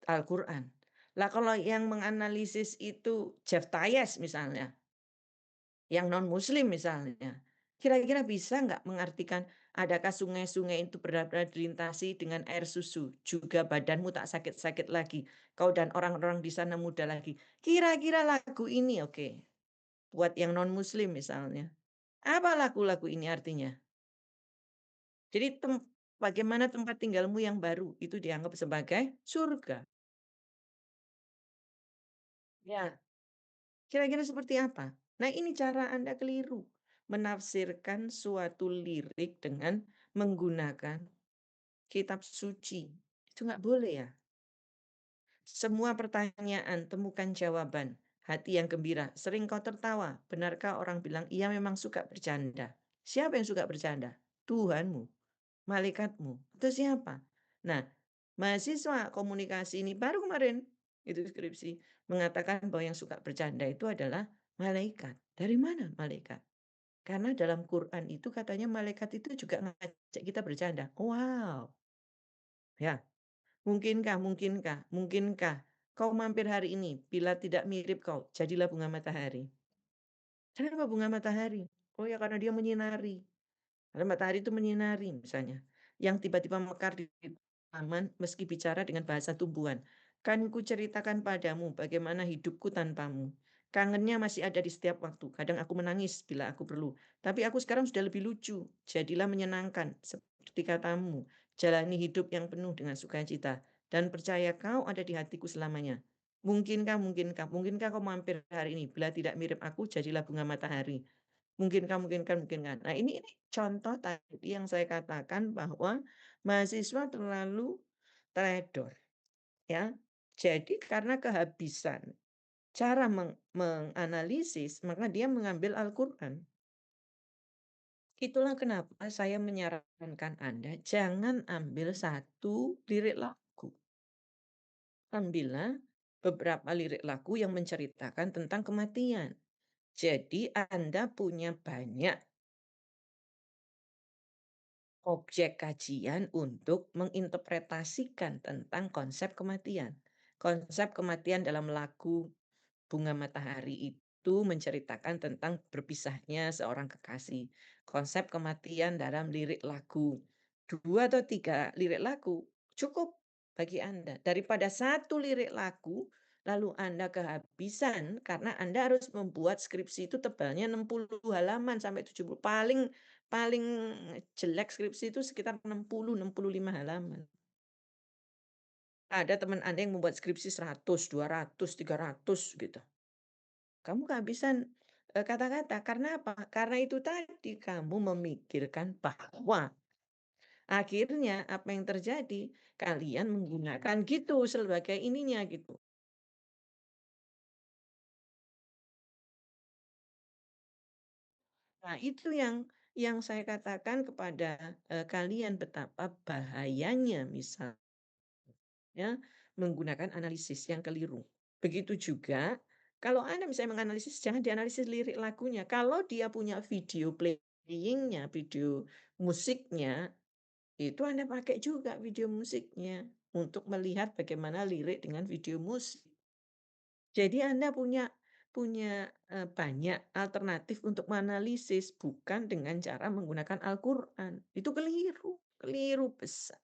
Al-Qur'an. Lah kalau yang menganalisis itu Jeff Tyes misalnya, yang non-muslim misalnya, kira-kira bisa nggak mengartikan adakah sungai-sungai itu benar-benar dilintasi dengan air susu, juga badanmu tak sakit-sakit lagi, kau dan orang-orang di sana muda lagi. Kira-kira lagu ini oke, buat yang non-muslim misalnya. Apa lagu-lagu ini artinya? Jadi bagaimana tempat tinggalmu yang baru itu dianggap sebagai surga. Ya, kira-kira seperti apa? Nah, ini cara Anda keliru menafsirkan suatu lirik dengan menggunakan kitab suci. Itu nggak boleh ya. Semua pertanyaan temukan jawaban. Hati yang gembira, sering kau tertawa. Benarkah orang bilang, ia memang suka bercanda. Siapa yang suka bercanda? Tuhanmu, malaikatmu. Itu siapa? Nah, mahasiswa komunikasi ini baru kemarin, itu skripsi, mengatakan bahwa yang suka bercanda itu adalah malaikat. Dari mana malaikat? Karena dalam Quran itu katanya malaikat itu juga ngajak kita bercanda. Wow, ya. Mungkinkah, mungkinkah, mungkinkah kau mampir hari ini? Bila tidak mirip kau, jadilah bunga matahari. Kenapa bunga matahari? Oh ya karena dia menyinari. Karena matahari itu menyinari misalnya. Yang tiba-tiba mekar di taman meski bicara dengan bahasa tumbuhan. Kan ku ceritakan padamu bagaimana hidupku tanpamu. Kangennya masih ada di setiap waktu. Kadang aku menangis bila aku perlu. Tapi aku sekarang sudah lebih lucu. Jadilah menyenangkan. seperti katamu, jalani hidup yang penuh dengan sukacita, dan percaya kau ada di hatiku selamanya. Mungkinkah kau mampir hari ini? Bila tidak mirip aku, jadilah bunga matahari. Mungkinkah. Nah, ini contoh tadi yang saya katakan bahwa mahasiswa terlalu teledor, ya. Jadi karena kehabisan cara menganalisis, maka dia mengambil Al-Quran. Itulah kenapa saya menyarankan Anda jangan ambil satu lirik lagu. Ambillah beberapa lirik lagu yang menceritakan tentang kematian. Jadi Anda punya banyak objek kajian untuk menginterpretasikan tentang konsep kematian. Konsep kematian dalam lagu Bunga Matahari itu menceritakan tentang berpisahnya seorang kekasih. Konsep kematian dalam lirik lagu. 2 atau 3 lirik lagu cukup bagi Anda. Daripada satu lirik lagu, lalu Anda kehabisan karena Anda harus membuat skripsi itu tebalnya 60 halaman sampai 70. Paling paling jelek skripsi itu sekitar 60, 65 halaman. Ada teman Anda yang membuat skripsi 100, 200, 300 gitu. Kamu kehabisan, kata-kata. Karena apa? Karena itu tadi, kamu memikirkan bahwa akhirnya apa yang terjadi, kalian menggunakan gitu sebagai ininya gitu. Nah, itu yang saya katakan kepada, kalian betapa bahayanya misalnya menggunakan analisis yang keliru. Begitu juga kalau Anda misalnya menganalisis, jangan dianalisis lirik lagunya. Kalau dia punya video playing-nya, video musiknya, itu Anda pakai juga video musiknya untuk melihat bagaimana lirik dengan video musik. Jadi Anda punya, banyak alternatif untuk menganalisis, bukan dengan cara menggunakan Al-Quran. Itu keliru, keliru besar.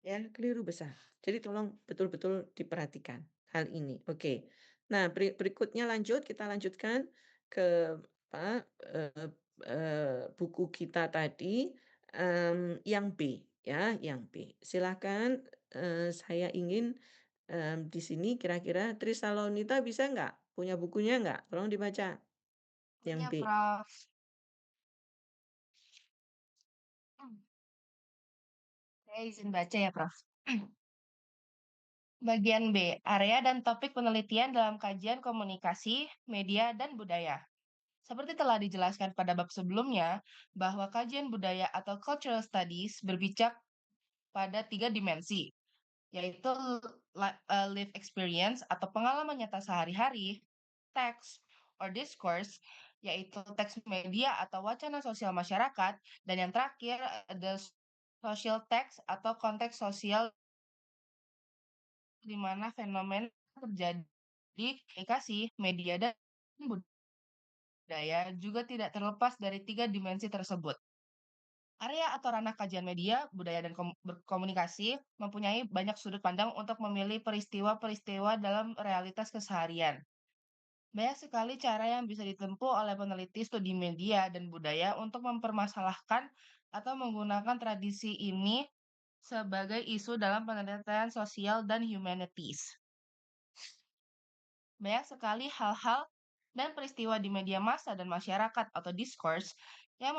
Ya, keliru besar. Jadi tolong betul-betul diperhatikan hal ini. Oke. Nah, berikutnya kita lanjutkan ke apa, buku kita tadi, yang B ya, yang B. Silakan, saya ingin, di sini kira-kira Trisalonita bisa nggak? Punya bukunya nggak? Tolong dibaca yang Punya, B. Prof. Hmm, Saya izin baca ya, Prof. Bagian B, area dan topik penelitian dalam kajian komunikasi, media, dan budaya. Seperti telah dijelaskan pada bab sebelumnya, bahwa kajian budaya atau cultural studies berbicara pada 3 dimensi, yaitu live experience atau pengalaman nyata sehari-hari, text or discourse, yaitu teks media atau wacana sosial masyarakat, dan yang terakhir ada social text atau konteks sosial di mana fenomena terjadi komunikasi, media, dan budaya juga tidak terlepas dari 3 dimensi tersebut. Area atau ranah kajian media, budaya, dan berkomunikasi mempunyai banyak sudut pandang untuk memilih peristiwa-peristiwa dalam realitas keseharian. Banyak sekali cara yang bisa ditempuh oleh peneliti studi media dan budaya untuk mempermasalahkan atau menggunakan tradisi ini sebagai isu dalam penelitian sosial dan humanities. Banyak sekali hal-hal dan peristiwa di media massa dan masyarakat atau discourse yang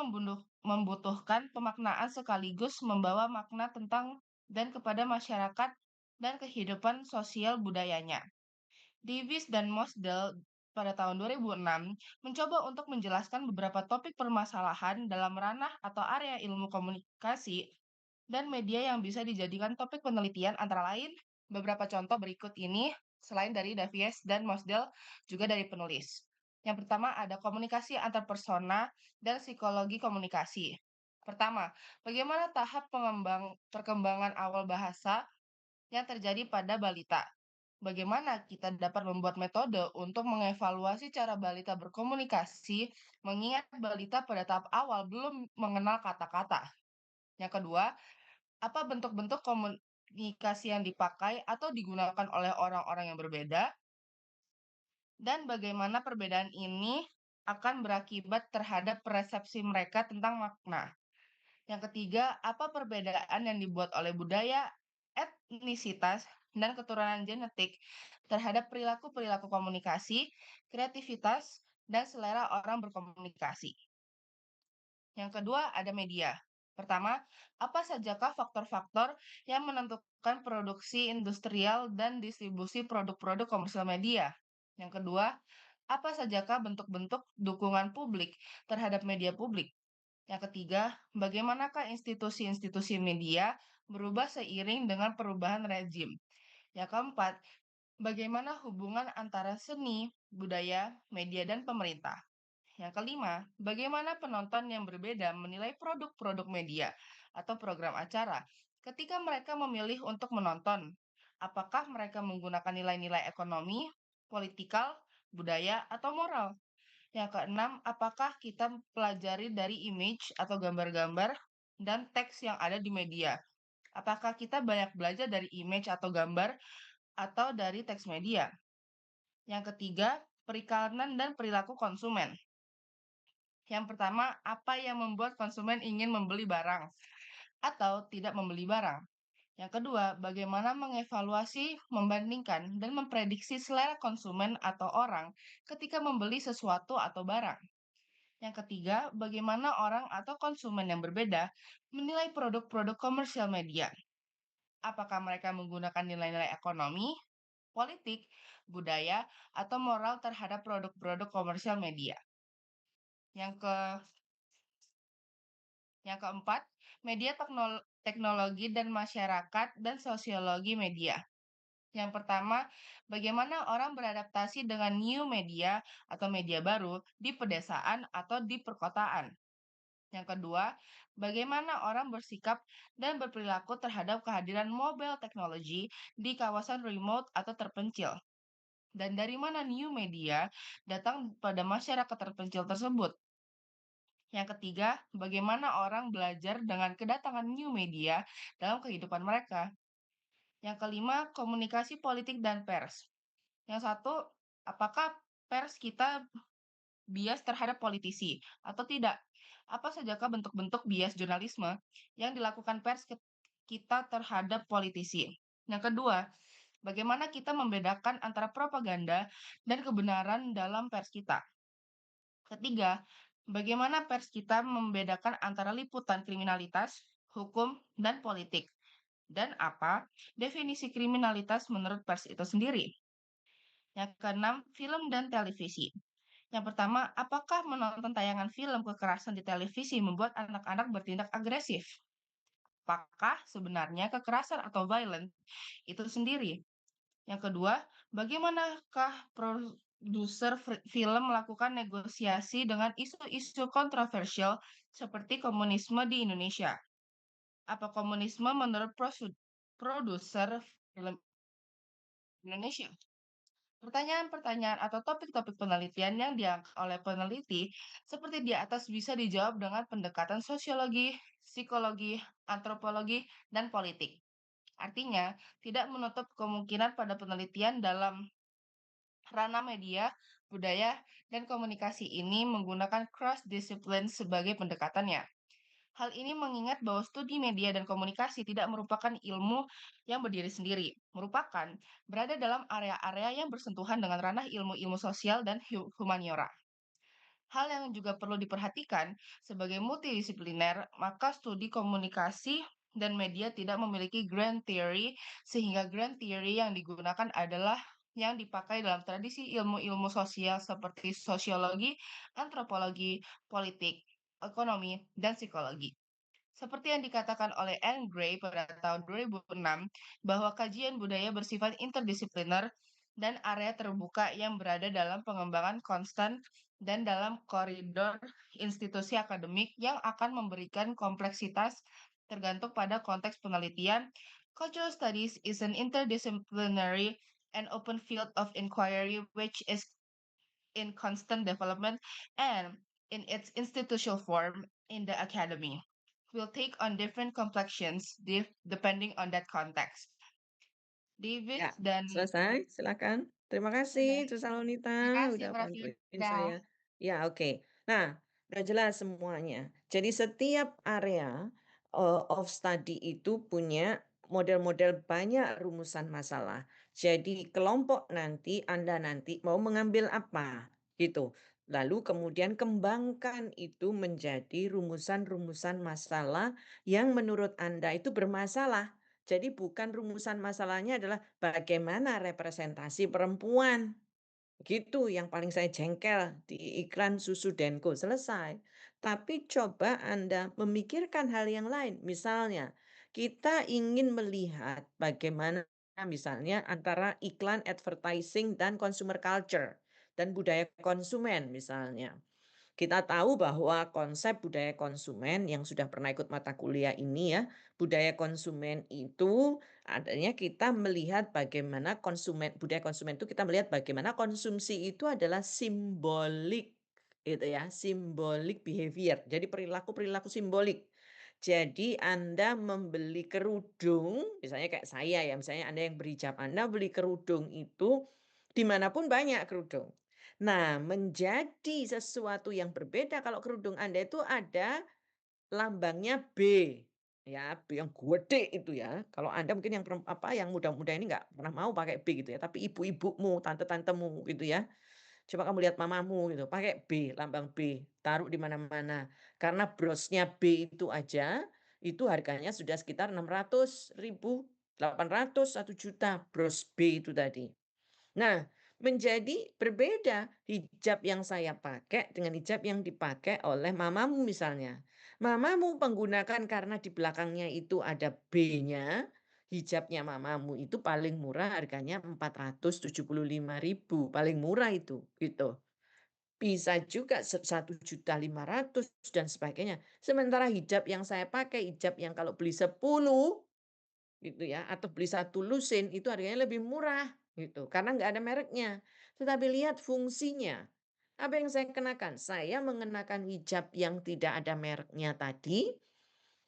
membutuhkan pemaknaan sekaligus membawa makna tentang dan kepada masyarakat dan kehidupan sosial budayanya. Davis dan Mosdell pada tahun 2006 mencoba untuk menjelaskan beberapa topik permasalahan dalam ranah atau area ilmu komunikasi dan media yang bisa dijadikan topik penelitian antara lain beberapa contoh berikut ini selain dari Davies dan Mosdell juga dari penulis. Yang pertama ada komunikasi antar persona dan psikologi komunikasi. Pertama, bagaimana tahap perkembangan awal bahasa yang terjadi pada balita? Bagaimana kita dapat membuat metode untuk mengevaluasi cara balita berkomunikasi, mengingat balita pada tahap awal belum mengenal kata-kata? Yang kedua, apa bentuk-bentuk komunikasi yang dipakai atau digunakan oleh orang-orang yang berbeda? Dan bagaimana perbedaan ini akan berakibat terhadap persepsi mereka tentang makna. Yang ketiga, apa perbedaan yang dibuat oleh budaya, etnisitas, dan keturunan genetik terhadap perilaku-perilaku komunikasi, kreativitas, dan selera orang berkomunikasi. Yang kedua, ada media. Pertama, apa sajakah faktor-faktor yang menentukan produksi industrial dan distribusi produk-produk komersial media? Yang kedua, apa sajakah bentuk-bentuk dukungan publik terhadap media publik? Yang ketiga, bagaimanakah institusi-institusi media berubah seiring dengan perubahan rezim? Yang keempat, bagaimana hubungan antara seni, budaya, media, dan pemerintah? Yang kelima, bagaimana penonton yang berbeda menilai produk-produk media atau program acara ketika mereka memilih untuk menonton? Apakah mereka menggunakan nilai-nilai ekonomi, politikal, budaya, atau moral? Yang keenam, apakah kita pelajari dari image atau gambar-gambar dan teks yang ada di media? Apakah kita banyak belajar dari image atau gambar atau dari teks media? Yang ketiga, perikanan dan perilaku konsumen. Yang pertama, apa yang membuat konsumen ingin membeli barang atau tidak membeli barang? Yang kedua, bagaimana mengevaluasi, membandingkan, dan memprediksi selera konsumen atau orang ketika membeli sesuatu atau barang? Yang ketiga, bagaimana orang atau konsumen yang berbeda menilai produk-produk komersial media? Apakah mereka menggunakan nilai-nilai ekonomi, politik, budaya, atau moral terhadap produk-produk komersial media? Yang ke Yang keempat, media teknologi dan masyarakat dan sosiologi media. Yang pertama, bagaimana orang beradaptasi dengan new media atau media baru di pedesaan atau di perkotaan. Yang kedua, bagaimana orang bersikap dan berperilaku terhadap kehadiran mobile teknologi di kawasan remote atau terpencil. Dan dari mana new media datang pada masyarakat terpencil tersebut. Yang ketiga, bagaimana orang belajar dengan kedatangan new media dalam kehidupan mereka. Yang kelima, komunikasi politik dan pers. Yang satu, apakah pers kita bias terhadap politisi atau tidak? Apa sajakah bentuk-bentuk bias jurnalisme yang dilakukan pers kita terhadap politisi? Yang kedua, bagaimana kita membedakan antara propaganda dan kebenaran dalam pers kita? Ketiga, bagaimana pers kita membedakan antara liputan kriminalitas, hukum, dan politik? Dan apa definisi kriminalitas menurut pers itu sendiri? Yang keenam, film dan televisi. Yang pertama, apakah menonton tayangan film kekerasan di televisi membuat anak-anak bertindak agresif? Apakah sebenarnya kekerasan atau violent itu sendiri? Yang kedua, bagaimanakah produser film melakukan negosiasi dengan isu-isu kontroversial seperti komunisme di Indonesia? Apa komunisme menurut produser film Indonesia? Pertanyaan-pertanyaan atau topik-topik penelitian yang diangkat oleh peneliti seperti di atas bisa dijawab dengan pendekatan sosiologi, psikologi, antropologi, dan politik. Artinya, tidak menutup kemungkinan pada penelitian dalam ranah media, budaya, dan komunikasi ini menggunakan cross-discipline sebagai pendekatannya. Hal ini mengingat bahwa studi media dan komunikasi tidak merupakan ilmu yang berdiri sendiri, merupakan berada dalam area-area yang bersentuhan dengan ranah ilmu-ilmu sosial dan humaniora. Hal yang juga perlu diperhatikan sebagai multidisipliner, maka studi komunikasi dan media tidak memiliki grand theory, sehingga grand theory yang digunakan adalah yang dipakai dalam tradisi ilmu-ilmu sosial seperti sosiologi, antropologi, politik, ekonomi, dan psikologi. Seperti yang dikatakan oleh Anne Gray pada tahun 2006, bahwa kajian budaya bersifat interdisipliner dan area terbuka yang berada dalam pengembangan konstan dan dalam koridor institusi akademik yang akan memberikan kompleksitas tergantung pada konteks penelitian. Cultural studies is an interdisciplinary and open field of inquiry which is in constant development and in its institutional form in the academy will take on different complexions depending on that context. David Ya, dan selesai. Silakan. Terima sudah. kasih, Susanonita, Terima kasih, udah Prof. bantuin Yuda. saya. Ya, oke. Nah, udah jelas semuanya. Jadi setiap area of study itu punya model-model banyak rumusan masalah. Jadi kelompok nanti, Anda nanti mau mengambil apa, gitu. Lalu kemudian kembangkan itu menjadi rumusan-rumusan masalah yang menurut Anda itu bermasalah. Jadi bukan rumusan masalahnya adalah bagaimana representasi perempuan. Gitu yang paling saya jengkel di iklan susu Denko, selesai. Tapi coba Anda memikirkan hal yang lain. Misalnya, kita ingin melihat bagaimana misalnya antara iklan advertising dan consumer culture dan budaya konsumen misalnya. Kita tahu bahwa konsep budaya konsumen yang sudah pernah ikut mata kuliah ini ya, budaya konsumen itu adanya kita melihat bagaimana budaya konsumen itu kita melihat bagaimana konsumsi itu adalah simbolik gitu ya, simbolik behavior. Jadi perilaku-perilaku simbolik. Jadi Anda membeli kerudung, misalnya kayak saya ya, misalnya Anda yang berhijab, Anda beli kerudung itu dimanapun banyak kerudung. Nah, menjadi sesuatu yang berbeda kalau kerudung Anda itu ada lambangnya B, ya, B yang gede itu ya. Kalau Anda mungkin yang yang muda-muda ini nggak pernah mau pakai B gitu ya, tapi ibu-ibumu, tante-tantemu gitu ya. Coba kamu lihat mamamu gitu, pakai B, lambang B, taruh di mana-mana. Karena brosnya B itu aja, itu harganya sudah sekitar 600.000, 800, 1 juta bros B itu tadi. Nah, menjadi berbeda hijab yang saya pakai dengan hijab yang dipakai oleh mamamu misalnya. Mamamu menggunakan karena di belakangnya itu ada B-nya, hijabnya mamamu itu paling murah harganya 475.000, paling murah itu gitu. Bisa juga 1.500.000 dan sebagainya. Sementara hijab yang saya pakai, hijab yang kalau beli 10 gitu ya, atau beli 1 lusin itu harganya lebih murah gitu, karena nggak ada mereknya. Tetapi lihat fungsinya. Apa yang saya kenakan? Saya mengenakan hijab yang tidak ada mereknya tadi,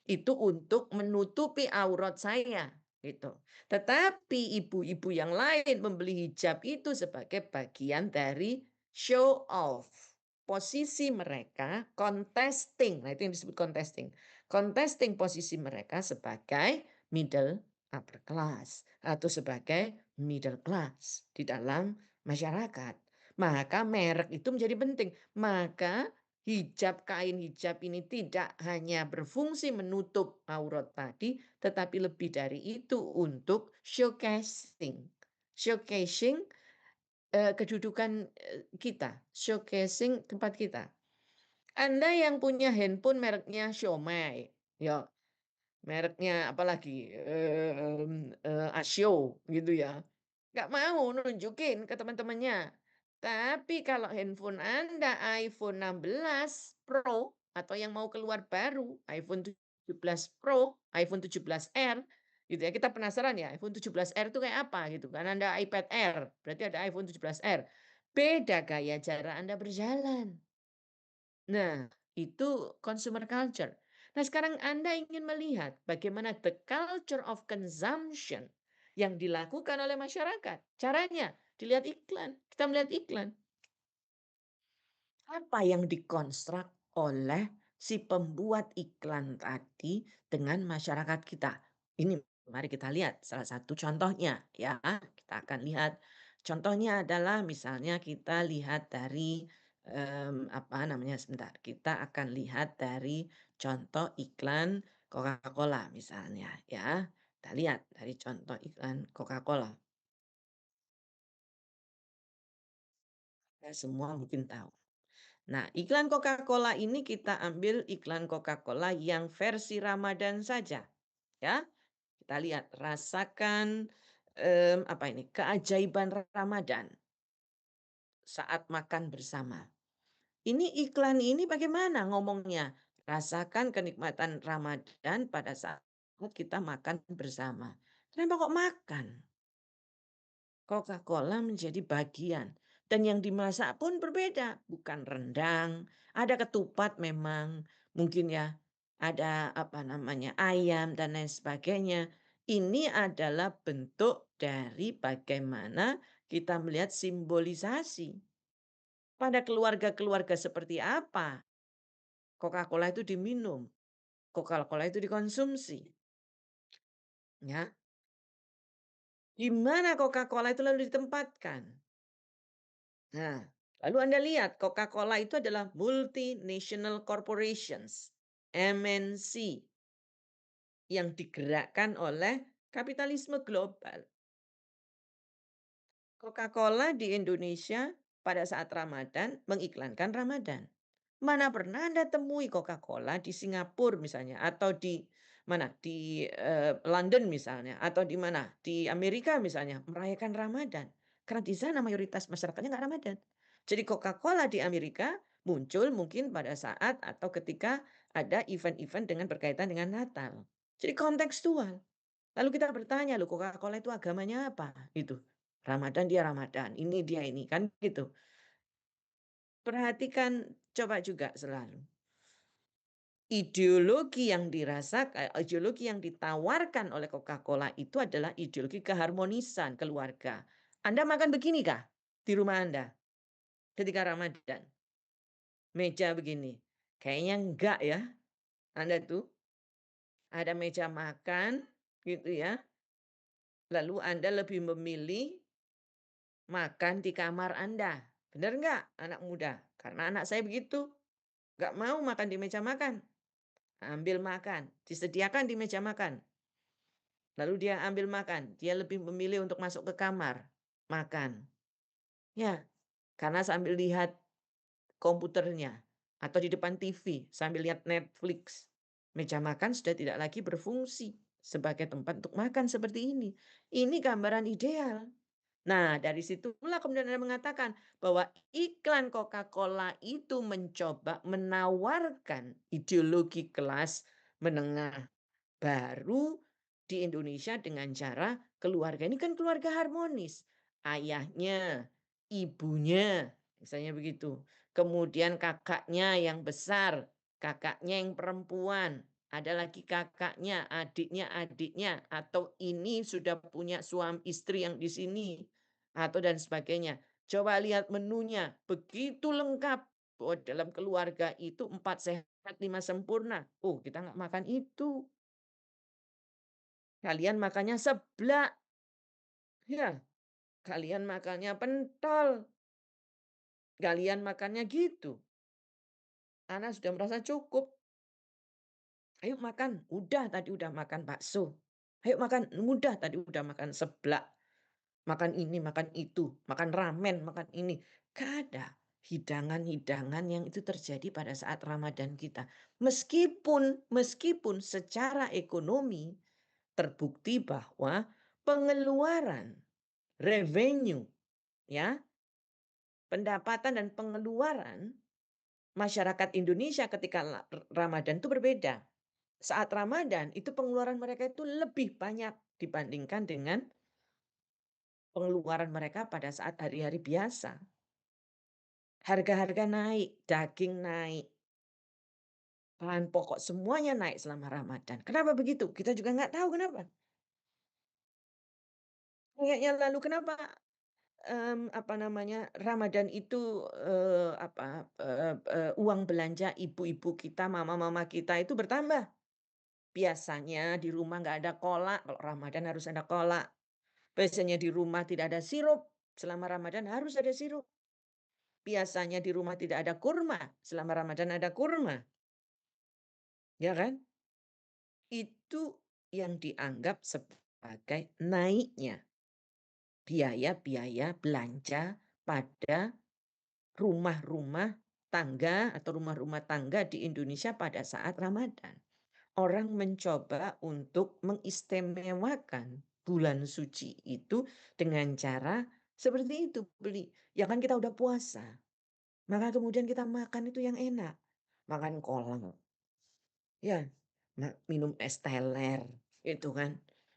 itu untuk menutupi aurat saya gitu. Tetapi ibu-ibu yang lain membeli hijab itu sebagai bagian dari show off. Posisi mereka contesting. Nah, itu yang disebut contesting. Contesting posisi mereka sebagai middle upper class atau sebagai middle class di dalam masyarakat. Maka merek itu menjadi penting. Maka kain hijab ini tidak hanya berfungsi menutup aurat tadi, tetapi lebih dari itu untuk showcasing. Showcasing kedudukan kita, showcasing tempat kita. Anda yang punya handphone mereknya Xiaomi, ya mereknya apalagi Asio gitu ya. Nggak mau nunjukin ke teman-temannya. Tapi kalau handphone Anda iPhone 16 Pro atau yang mau keluar baru, iPhone 17 Pro, iPhone 17R, gitu ya. Kita penasaran ya, iPhone 17R itu kayak apa gitu kan. Anda iPad Air, berarti ada iPhone 17R. Beda gaya cara Anda berjalan. Nah, itu consumer culture. Nah, sekarang Anda ingin melihat bagaimana the culture of consumption yang dilakukan oleh masyarakat. Caranya, dilihat iklan. Kita melihat iklan. Apa yang dikonstruk oleh si pembuat iklan tadi dengan masyarakat kita? Ini mari kita lihat salah satu contohnya ya. Kita akan lihat contohnya adalah misalnya kita lihat dari apa namanya sebentar. Kita akan lihat dari contoh iklan Coca-Cola misalnya ya. Kita lihat dari contoh iklan Coca-Cola. Semua mungkin tahu. Nah, iklan Coca-Cola ini kita ambil iklan Coca-Cola yang versi Ramadan saja, ya. Kita lihat, rasakan apa ini? Keajaiban Ramadan saat makan bersama. Ini iklan ini bagaimana ngomongnya? Rasakan kenikmatan Ramadan pada saat kita makan bersama. Kenapa kok makan? Coca-Cola menjadi bagian. Dan yang dimasak pun berbeda. Bukan rendang, ada ketupat memang, mungkin ya, ada apa namanya, ayam dan lain sebagainya. Ini adalah bentuk dari bagaimana kita melihat simbolisasi. Pada keluarga-keluarga seperti apa Coca-Cola itu diminum, Coca-Cola itu dikonsumsi, ya. Di mana Coca-Cola itu lalu ditempatkan? Nah, lalu Anda lihat Coca-Cola itu adalah multinational corporations, MNC, yang digerakkan oleh kapitalisme global. Coca-Cola di Indonesia pada saat Ramadan mengiklankan Ramadan. Mana pernah Anda temui Coca-Cola di Singapura misalnya, atau di mana, di London misalnya, atau di mana, di Amerika misalnya, merayakan Ramadan. Karena di sana mayoritas masyarakatnya nggak Ramadan. Jadi Coca-Cola di Amerika muncul mungkin pada saat atau ketika ada event-event dengan berkaitan dengan Natal. Jadi kontekstual. Lalu kita bertanya, loh Coca-Cola itu agamanya apa? Itu. Ramadan dia Ramadan, ini dia ini, kan gitu. Perhatikan coba juga selalu. Ideologi yang ideologi yang ditawarkan oleh Coca-Cola itu adalah ideologi keharmonisan keluarga. Anda makan begini kah di rumah Anda ketika Ramadan? Meja begini. Kayaknya enggak ya. Anda tuh ada meja makan gitu ya. Lalu Anda lebih memilih makan di kamar Anda. Benar nggak anak muda? Karena anak saya begitu. Nggak mau makan di meja makan. Ambil makan. Disediakan di meja makan. Lalu dia ambil makan. Dia lebih memilih untuk masuk ke kamar. Makan. Ya, karena sambil lihat komputernya. Atau di depan TV. Sambil lihat Netflix. Meja makan sudah tidak lagi berfungsi sebagai tempat untuk makan seperti ini. Ini gambaran ideal. Nah, dari situlah kemudian Anda mengatakan bahwa iklan Coca-Cola itu mencoba menawarkan ideologi kelas menengah baru di Indonesia dengan cara keluarga. Ini kan keluarga harmonis. Ayahnya, ibunya, misalnya begitu. Kemudian kakaknya yang besar, kakaknya yang perempuan, ada lagi kakaknya, adiknya, atau ini sudah punya suami istri yang di sini, atau dan sebagainya. Coba lihat menunya, begitu lengkap bahwa dalam keluarga itu 4 sehat 5 sempurna. Oh, kita nggak makan itu. Kalian makannya seblak. Ya, kalian makannya pentol. Kalian makannya gitu. Anak sudah merasa cukup. Ayo makan. Udah tadi udah makan bakso. Ayo makan. Udah tadi udah makan seblak. Makan ini, makan itu. Makan ramen, makan ini. Gak ada hidangan-hidangan yang itu terjadi pada saat Ramadan kita. Meskipun secara ekonomi terbukti bahwa pengeluaran revenue, ya, pendapatan dan pengeluaran masyarakat Indonesia ketika Ramadan itu berbeda. Saat Ramadan itu pengeluaran mereka itu lebih banyak dibandingkan dengan pengeluaran mereka pada saat hari-hari biasa. Harga-harga naik, daging naik, bahan pokok semuanya naik selama Ramadan. Kenapa begitu? Kita juga nggak tahu kenapa. Kayaknya lalu kenapa apa namanya, Ramadan itu, uang belanja ibu-ibu kita, mama-mama kita itu bertambah. Biasanya di rumah nggak ada kolak, kalau Ramadan harus ada kolak. Biasanya di rumah tidak ada sirup, selama Ramadan harus ada sirup. Biasanya di rumah tidak ada kurma, selama Ramadan ada kurma. Ya kan? Itu yang dianggap sebagai naiknya biaya-biaya belanja pada rumah-rumah tangga atau rumah-rumah tangga di Indonesia pada saat Ramadan. Orang mencoba untuk mengistimewakan bulan suci itu dengan cara seperti itu. Beli, ya kan kita udah puasa. Maka kemudian kita makan itu yang enak. Makan kolak, ya, minum es teler, itu kan.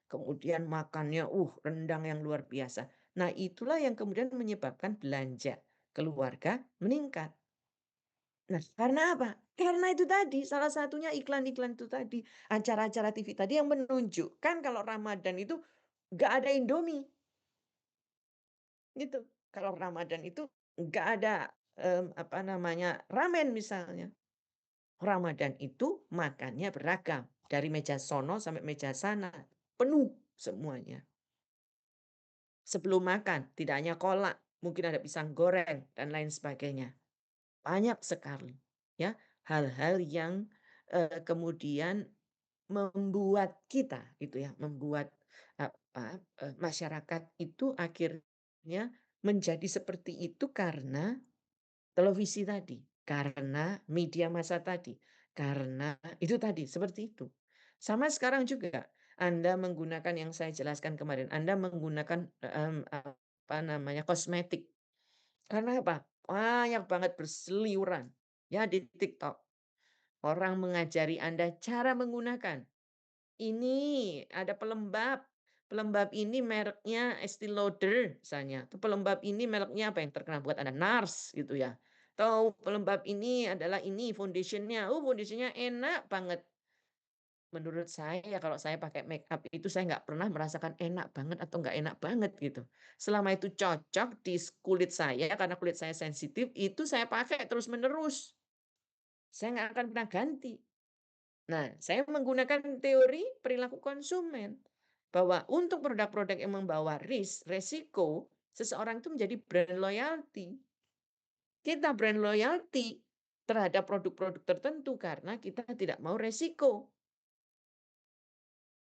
Kemudian makannya, rendang yang luar biasa. Nah, itulah yang kemudian menyebabkan belanja keluarga meningkat. Nah, karena apa? Karena itu tadi, salah satunya iklan-iklan itu tadi, acara-acara TV tadi yang menunjukkan kalau Ramadan itu nggak ada Indomie. Gitu. Kalau Ramadan itu nggak ada ramen misalnya. Ramadan itu makannya beragam, dari meja sono sampai meja sana, penuh semuanya. Sebelum makan, tidak hanya kolak, mungkin ada pisang goreng dan lain sebagainya. Banyak sekali ya hal-hal yang kemudian membuat kita gitu ya, membuat masyarakat itu akhirnya menjadi seperti itu karena televisi tadi, karena media massa tadi, karena itu tadi, seperti itu. Sama sekarang juga, Anda menggunakan yang saya jelaskan kemarin, Anda menggunakan, kosmetik. Karena apa? Banyak banget berseliweran, ya di TikTok. Orang mengajari Anda cara menggunakan. Ini ada pelembab. Pelembab ini mereknya Estee Lauder misalnya. Atau pelembab ini mereknya apa yang terkenal buat Anda? NARS gitu ya. Atau pelembab ini adalah ini foundationnya. Oh, foundationnya enak banget. Menurut saya kalau saya pakai make up itu saya nggak pernah merasakan enak banget atau nggak enak banget gitu. Selama itu cocok di kulit saya karena kulit saya sensitif itu saya pakai terus menerus. Saya nggak akan pernah ganti. Nah, saya menggunakan teori perilaku konsumen bahwa untuk produk-produk yang membawa resiko, seseorang itu menjadi brand loyalty. Kita brand loyalty terhadap produk-produk tertentu karena kita tidak mau resiko.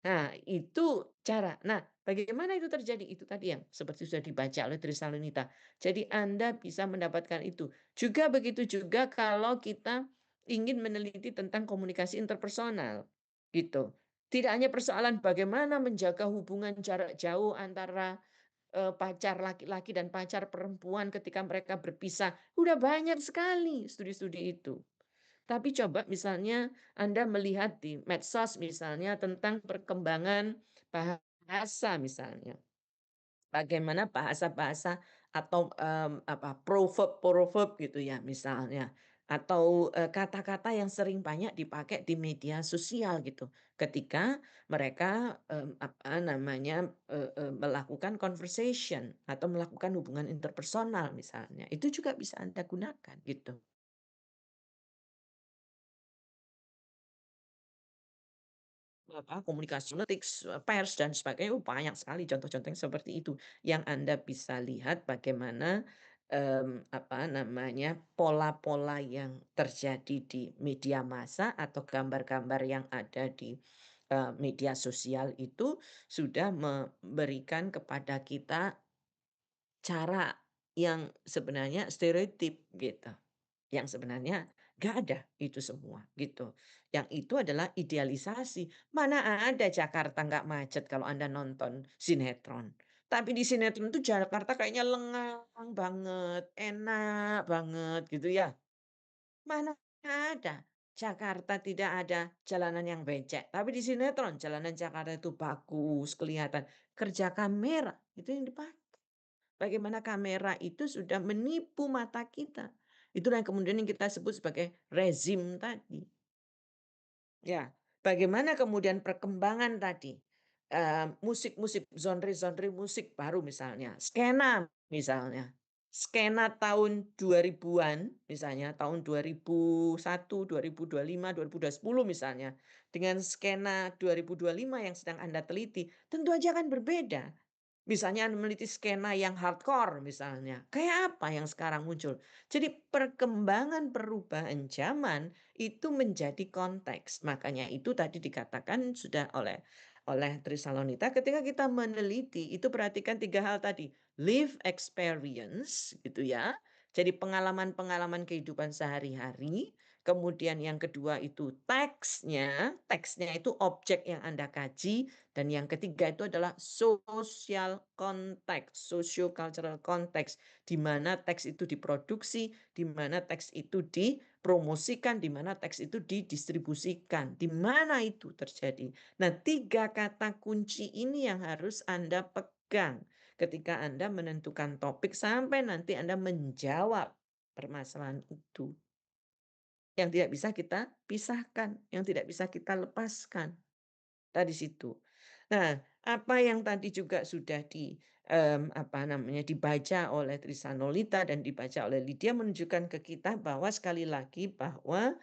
Nah, itu cara. Nah, bagaimana itu terjadi? Itu tadi yang seperti sudah dibaca oleh Trisalonita. Jadi Anda bisa mendapatkan itu. Juga begitu juga kalau kita ingin meneliti tentang komunikasi interpersonal. Gitu. Tidak hanya persoalan bagaimana menjaga hubungan jarak jauh antara pacar laki-laki dan pacar perempuan ketika mereka berpisah. Udah banyak sekali studi-studi itu. Tapi coba misalnya Anda melihat di medsos misalnya tentang perkembangan bahasa misalnya. Bagaimana bahasa-bahasa atau proverb-proverb gitu ya misalnya. Atau kata-kata yang sering banyak dipakai di media sosial gitu. Ketika mereka melakukan conversation atau melakukan hubungan interpersonal misalnya. Itu juga bisa Anda gunakan gitu. Komunikasi politik, pers dan sebagainya, banyak sekali contoh-contoh yang seperti itu, yang Anda bisa lihat bagaimana, pola-pola yang terjadi di media massa atau gambar-gambar yang ada di, media sosial itu sudah memberikan kepada kita cara yang sebenarnya stereotip gitu. Yang sebenarnya nggak ada itu semua gitu. Yang itu adalah idealisasi. Mana ada Jakarta nggak macet kalau Anda nonton sinetron. Tapi di sinetron itu Jakarta kayaknya lengang banget, enak banget gitu ya. Mana ada Jakarta tidak ada jalanan yang becek. Tapi di sinetron jalanan Jakarta itu bagus, kelihatan. Kerja kamera itu yang dipakai. Bagaimana kamera itu sudah menipu mata kita. Itulah yang kemudian yang kita sebut sebagai rezim tadi. Ya, bagaimana kemudian perkembangan tadi, musik-musik, genre-genre musik baru misalnya, skena misalnya. Skena tahun 2000-an misalnya, tahun 2001, 2025, 2010 misalnya, dengan skena 2025 yang sedang Anda teliti, tentu aja akan berbeda. Misalnya meneliti skena yang hardcore misalnya, kayak apa yang sekarang muncul. Jadi perkembangan perubahan zaman itu menjadi konteks. Makanya itu tadi dikatakan sudah oleh Trisalonita ketika kita meneliti itu perhatikan 3 hal tadi. Live experience gitu ya. Jadi pengalaman-pengalaman kehidupan sehari-hari. Kemudian yang kedua itu teksnya. Teksnya itu objek yang Anda kaji. Dan yang ketiga itu adalah social context, socio-cultural context, di mana teks itu diproduksi, di mana teks itu dipromosikan, di mana teks itu didistribusikan, di mana itu terjadi. Nah, 3 kata kunci ini yang harus Anda pegang ketika Anda menentukan topik sampai nanti Anda menjawab permasalahan itu. Yang tidak bisa kita pisahkan, yang tidak bisa kita lepaskan. Tadi situ. Nah, apa yang tadi juga sudah dibaca oleh Trisanolita dan dibaca oleh Lydia menunjukkan ke kita bahwa sekali lagi bahwa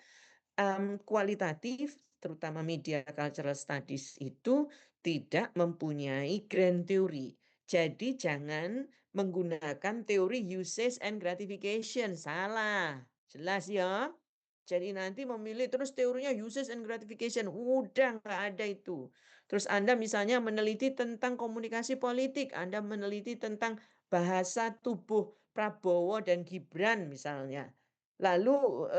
kualitatif terutama media cultural studies itu tidak mempunyai grand theory. Jadi jangan menggunakan teori usage and gratification. Salah. Jelas ya? Jadi nanti memilih terus teorinya usage and gratification. Udah nggak ada itu. Terus Anda misalnya meneliti tentang komunikasi politik. Anda meneliti tentang bahasa tubuh Prabowo dan Gibran misalnya. Lalu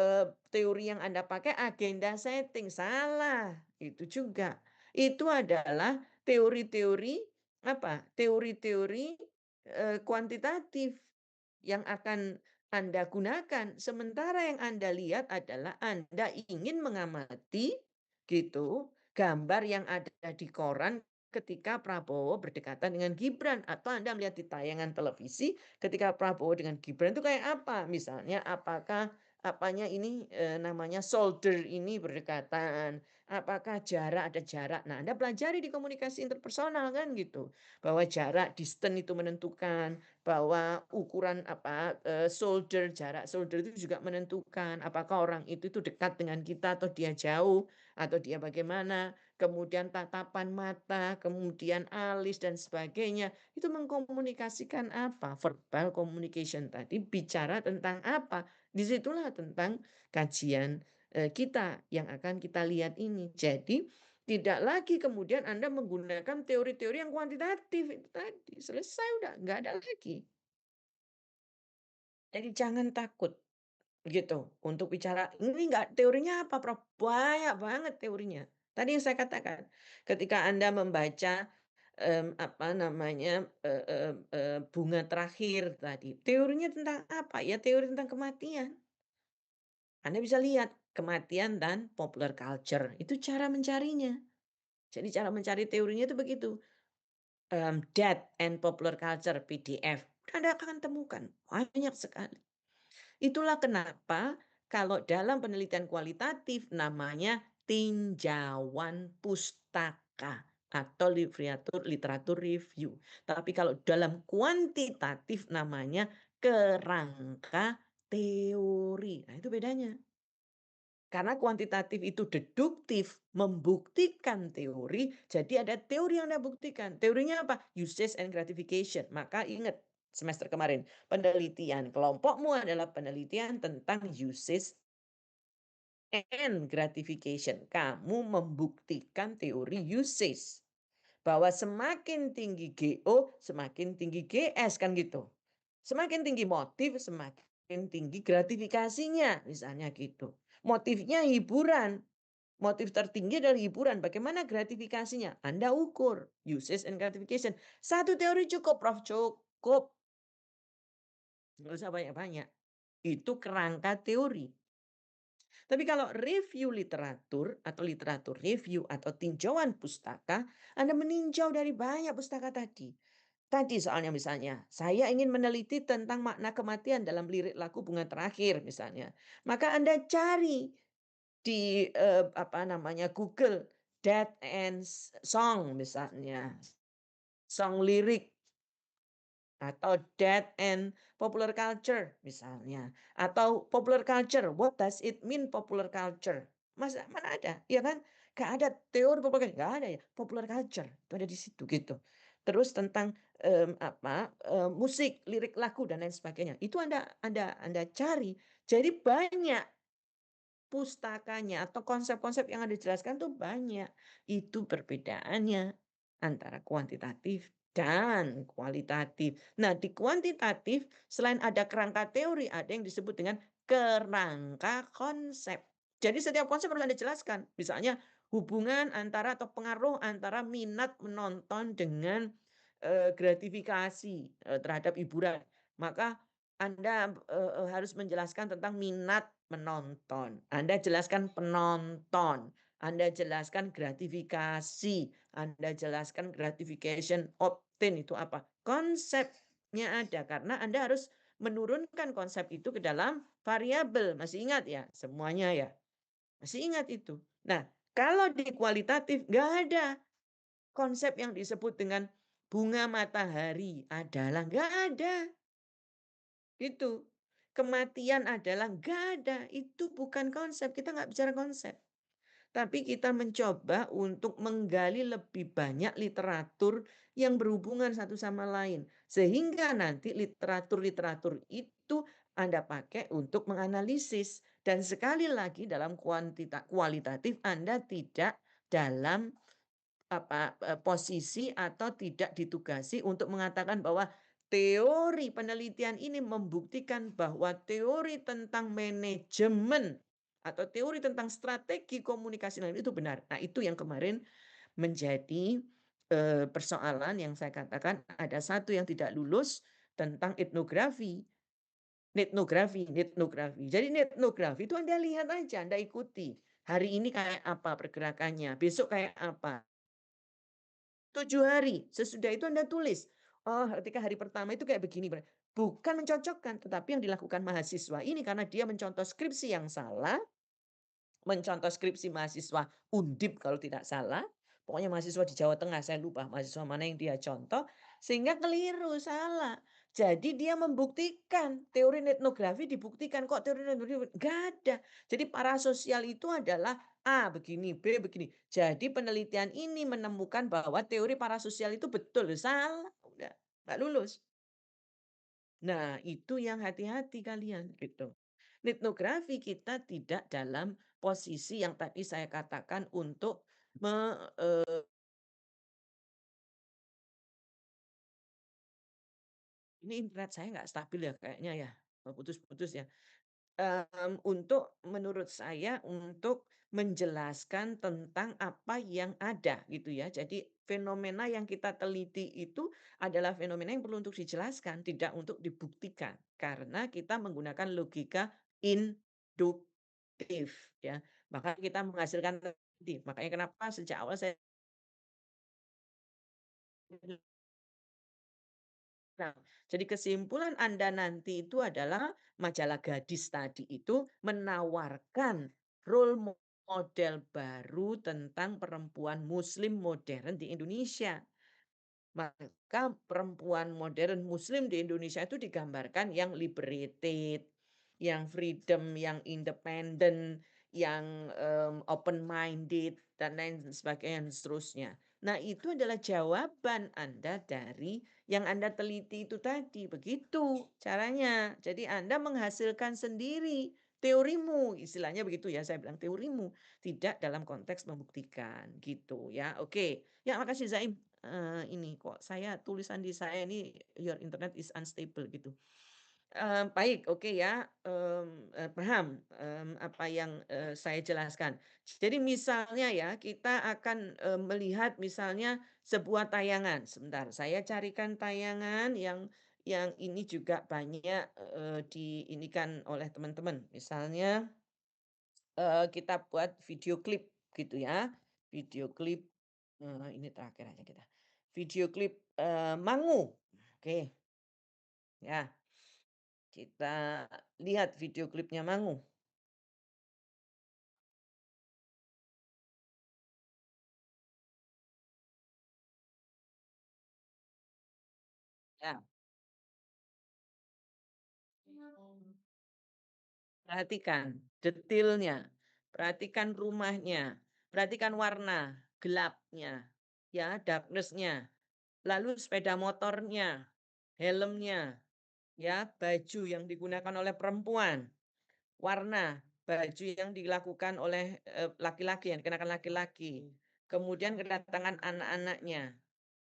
teori yang Anda pakai agenda setting. Salah. Itu juga. Itu adalah teori-teori apa? Teori-teori kuantitatif yang akan Anda gunakan. Sementara yang Anda lihat adalah Anda ingin mengamati gitu gambar yang ada di koran ketika Prabowo berdekatan dengan Gibran, atau Anda melihat di tayangan televisi ketika Prabowo dengan Gibran itu kayak apa? Misalnya apakah ini namanya soldier ini berdekatan, apakah ada jarak. Nah, Anda pelajari di komunikasi interpersonal kan gitu, bahwa jarak distance itu menentukan, bahwa ukuran jarak soldier itu juga menentukan apakah orang itu dekat dengan kita atau dia jauh atau dia bagaimana. Kemudian tatapan mata, kemudian alis dan sebagainya itu mengkomunikasikan apa? Verbal communication tadi bicara tentang apa? Disitulah tentang kajian kita yang akan kita lihat ini. Jadi tidak lagi kemudian Anda menggunakan teori-teori yang kuantitatif itu tadi. Selesai udah, nggak ada lagi. Jadi jangan takut gitu untuk bicara ini enggak teorinya apa Prof? Banyak banget teorinya. Tadi yang saya katakan, ketika Anda membaca bunga terakhir tadi, teorinya tentang apa? Ya teori tentang kematian. Anda bisa lihat kematian dan popular culture, itu cara mencarinya. Jadi cara mencari teorinya itu begitu. Death and Popular Culture PDF. Anda akan temukan banyak sekali. Itulah kenapa kalau dalam penelitian kualitatif namanya tinjauan pustaka atau literatur review. Tapi kalau dalam kuantitatif namanya kerangka teori. Nah, itu bedanya. Karena kuantitatif itu deduktif, membuktikan teori, jadi ada teori yang Anda buktikan. Teorinya apa? Usage and gratification. Maka ingat semester kemarin, penelitian kelompokmu adalah penelitian tentang usage and gratification. Kamu membuktikan teori usage. Bahwa semakin tinggi GO, semakin tinggi GS, kan gitu. Semakin tinggi motif, semakin tinggi gratifikasinya, misalnya gitu. Motifnya hiburan. Motif tertinggi adalah hiburan. Bagaimana gratifikasinya? Anda ukur. Usage and gratification. Satu teori cukup, Prof. Cukup. Nggak usah banyak-banyak. Itu kerangka teori. Tapi kalau review literatur atau literatur review atau tinjauan pustaka, Anda meninjau dari banyak pustaka tadi. Tadi soalnya misalnya, saya ingin meneliti tentang makna kematian dalam lirik lagu Bunga Terakhir misalnya. Maka Anda cari di Google Death and Song misalnya. Song lirik atau Death and Popular Culture misalnya, atau Popular Culture, what does it mean popular culture? Masa mana ada, ya kan? Gak ada teori popular culture, gak ada ya. Popular culture itu ada di situ gitu. Terus tentang musik, lirik lagu dan lain sebagainya. Itu Anda cari. Jadi banyak pustakanya atau konsep-konsep yang Anda jelaskan tuh banyak. Itu perbedaannya antara kuantitatif dan kualitatif. Nah, di kuantitatif selain ada kerangka teori, ada yang disebut dengan kerangka konsep. Jadi setiap konsep harus Anda jelaskan. Misalnya hubungan antara atau pengaruh antara minat menonton dengan gratifikasi terhadap hiburan. Maka Anda harus menjelaskan tentang minat menonton. Anda jelaskan penonton. Anda jelaskan gratifikasi. Anda jelaskan gratification obtain itu apa. Konsepnya ada karena Anda harus menurunkan konsep itu ke dalam variabel. Masih ingat ya? Semuanya ya? Masih ingat itu? Nah, kalau di kualitatif nggak ada konsep yang disebut dengan bunga matahari adalah nggak ada. Itu. Kematian adalah nggak ada. Itu bukan konsep. Kita nggak bicara konsep. Tapi kita mencoba untuk menggali lebih banyak literatur yang berhubungan satu sama lain. Sehingga nanti literatur-literatur itu Anda pakai untuk menganalisis. Dan sekali lagi dalam kualitatif Anda tidak dalam posisi atau tidak ditugasi untuk mengatakan bahwa teori penelitian ini membuktikan bahwa teori tentang manajemen atau teori tentang strategi komunikasi itu benar. Nah, itu yang kemarin menjadi persoalan yang saya katakan ada satu yang tidak lulus tentang etnografi. Etnografi. Jadi etnografi itu Anda lihat aja, Anda ikuti. Hari ini kayak apa pergerakannya, besok kayak apa. 7 hari, sesudah itu Anda tulis. Oh, ketika hari pertama itu kayak begini. Bukan mencocokkan, tetapi yang dilakukan mahasiswa ini karena dia mencontoh skripsi yang salah, mencontoh skripsi mahasiswa Undip kalau tidak salah. Pokoknya mahasiswa di Jawa Tengah, saya lupa mahasiswa mana yang dia contoh, sehingga keliru, salah. Jadi dia membuktikan, teori etnografi dibuktikan, kok teori etnografi nggak ada. Jadi parasosial itu adalah A begini, B begini. Jadi penelitian ini menemukan bahwa teori parasosial itu betul, salah, udah nggak lulus. Nah, itu yang hati-hati kalian gitu. Etnografi kita tidak dalam posisi yang tadi saya katakan untuk ini internet saya nggak stabil ya kayaknya ya, putus-putus ya. Untuk menurut saya untuk menjelaskan tentang apa yang ada gitu ya. Jadi fenomena yang kita teliti itu adalah fenomena yang perlu untuk dijelaskan, tidak untuk dibuktikan. Karena kita menggunakan logika induktif ya. Maka kita menghasilkan teliti. Makanya kenapa sejak awal saya Nah, jadi kesimpulan Anda nanti itu adalah majalah Gadis tadi itu menawarkan role model baru tentang perempuan muslim modern di Indonesia. Maka perempuan modern muslim di Indonesia itu digambarkan yang liberated, yang freedom, yang independent, yang open minded dan lain sebagainya dan seterusnya. Nah, itu adalah jawaban Anda dari yang Anda teliti itu tadi. Begitu caranya. Jadi Anda menghasilkan sendiri teorimu, istilahnya begitu ya, saya bilang teorimu, tidak dalam konteks membuktikan gitu ya. Oke. Ya, makasih Zaim. Ini kok saya tulisan di saya ini your internet is unstable gitu. Baik, oke ya, paham, apa yang, saya jelaskan. Jadi misalnya ya, kita akan, melihat misalnya sebuah tayangan. Sebentar, saya carikan tayangan yang ini juga banyak, diinikan oleh teman-teman. Misalnya, kita buat video klip gitu ya, video klip, ini terakhir aja kita. Video klip, Mangu, oke, ya. Kita lihat video klipnya Mangu. Ya. Perhatikan detailnya, perhatikan rumahnya, perhatikan warna gelapnya, ya, darkness-nya, lalu sepeda motornya, helmnya, ya, baju yang digunakan oleh perempuan, warna baju yang dilakukan oleh, laki-laki, yang dikenakan laki-laki, kemudian kedatangan anak-anaknya.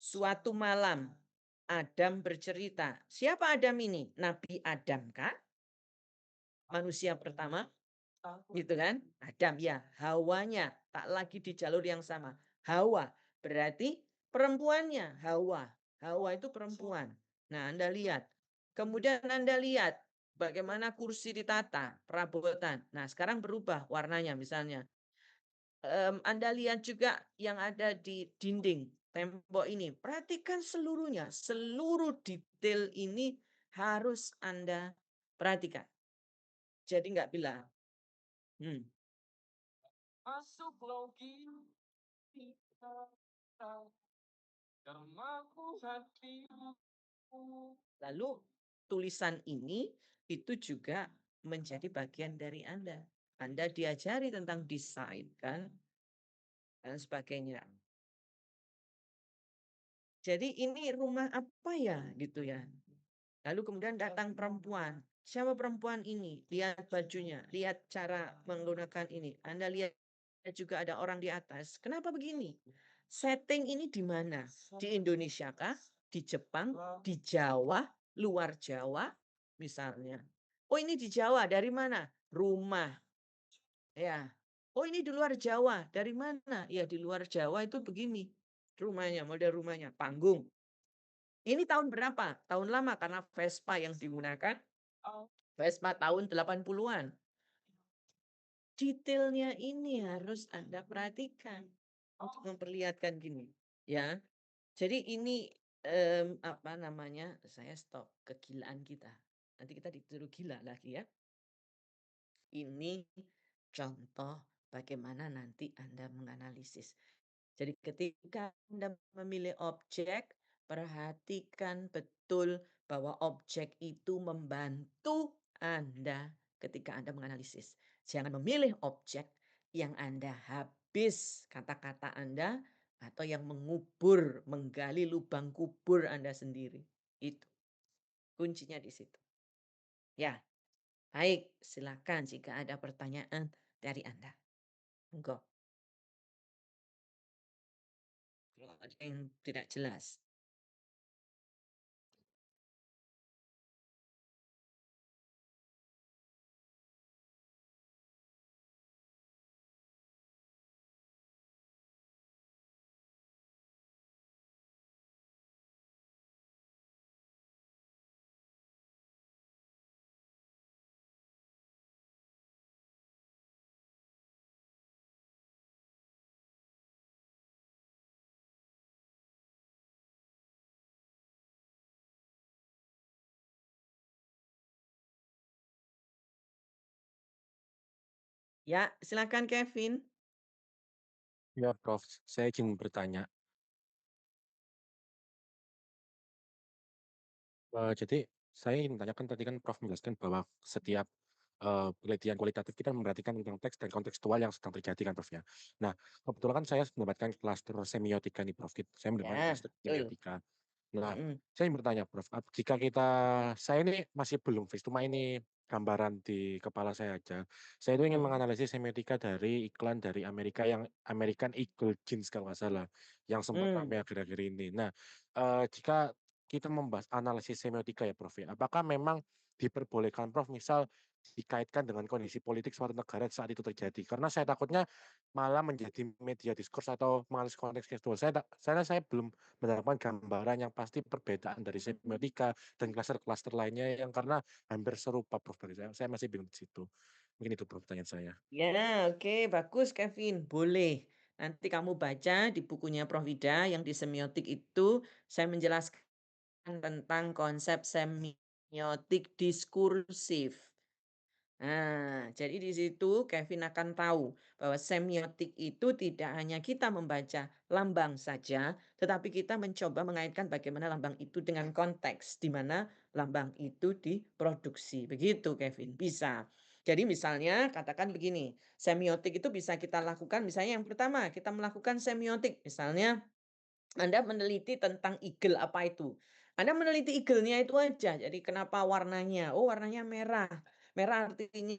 Suatu malam Adam bercerita. Siapa Adam ini? Nabi Adam kah? Manusia pertama, gitu kan? Adam ya, Hawanya tak lagi di jalur yang sama. Hawa berarti perempuannya, Hawa. Hawa itu perempuan. Nah, Anda lihat. Kemudian Anda lihat bagaimana kursi ditata, perabotan. Nah, sekarang berubah warnanya misalnya. Anda lihat juga yang ada di dinding tembok ini. Perhatikan seluruhnya, seluruh detail ini harus Anda perhatikan. Jadi nggak bilang, hmm, Lalu tulisan ini itu juga menjadi bagian dari Anda. Anda diajari tentang desain kan dan sebagainya. Jadi ini rumah apa ya gitu ya. Lalu kemudian datang perempuan. Siapa perempuan ini? Lihat bajunya, lihat cara menggunakan ini. Anda lihat juga ada orang di atas. Kenapa begini? Setting ini di mana? Di Indonesia kah? Di Jepang? Di Jawa? Luar Jawa? Misalnya. Oh ini di Jawa, dari mana? Rumah. Ya. Oh ini di luar Jawa, dari mana? Ya di luar Jawa itu begini. Rumahnya, model rumahnya, panggung. Ini tahun berapa? Tahun lama karena Vespa yang digunakan. Vespa tahun 80-an. Detailnya ini harus Anda perhatikan untuk memperlihatkan gini, ya. Jadi ini apa namanya? Saya stop kegilaan kita. Nanti kita dituduh gila lagi ya. Ini contoh bagaimana nanti Anda menganalisis. Jadi ketika Anda memilih objek, perhatikan betul bahwa objek itu membantu Anda ketika Anda menganalisis. Jangan memilih objek yang Anda habis kata-kata Anda atau yang mengubur, menggali lubang kubur Anda sendiri. Itu kuncinya di situ. Ya, baik. Silakan jika ada pertanyaan dari Anda. Monggo. Kalau ada yang tidak jelas. Ya, silakan Kevin. Ya, Prof. Saya ingin bertanya. Jadi saya ingin menanyakan tadi kan Prof menjelaskan bahwa setiap penelitian kualitatif kita memperhatikan tentang teks dan kontekstual yang sedang terjadi kan Prof ya. Nah, kebetulan kan saya mendapatkan klaster semiotika nih Prof. Saya mendapatkan Ya, klaster betul. semiotika. Nah, Mm. saya ingin bertanya Prof, jika saya ini masih belum face, cuma ini gambaran di kepala saya aja. Saya itu ingin menganalisis semiotika dari iklan dari Amerika yang American Eagle Jeans kalau nggak salah, yang sempat ramai akhir-akhir ini. Nah, jika kita membahas analisis semiotika ya Prof ya, apakah memang diperbolehkan Prof misal dikaitkan dengan kondisi politik suatu negara saat itu terjadi? Karena saya takutnya malah menjadi media diskurs atau menganalisis konteks tekstual. Saya belum mendapatkan gambaran yang pasti perbedaan dari semiotika dan klaster-klaster lainnya yang karena hampir serupa Prof bagi saya. Saya masih bingung di situ. Mungkin itu Prof pertanyaan saya. Ya, oke, bagus Kevin. Boleh. Nanti kamu baca di bukunya Prof. Ida yang di semiotik itu saya menjelaskan tentang konsep semiotik diskursif. Nah, jadi di situ Kevin akan tahu bahwa semiotik itu tidak hanya kita membaca lambang saja, tetapi kita mencoba mengaitkan bagaimana lambang itu dengan konteks di mana lambang itu diproduksi. Begitu, Kevin. Bisa. Jadi misalnya katakan begini, semiotik itu bisa kita lakukan misalnya yang pertama, kita melakukan semiotik. Misalnya Anda meneliti tentang eagle apa itu. Anda meneliti eagle-nya itu aja. Jadi kenapa warnanya? Oh, warnanya merah. Merah artinya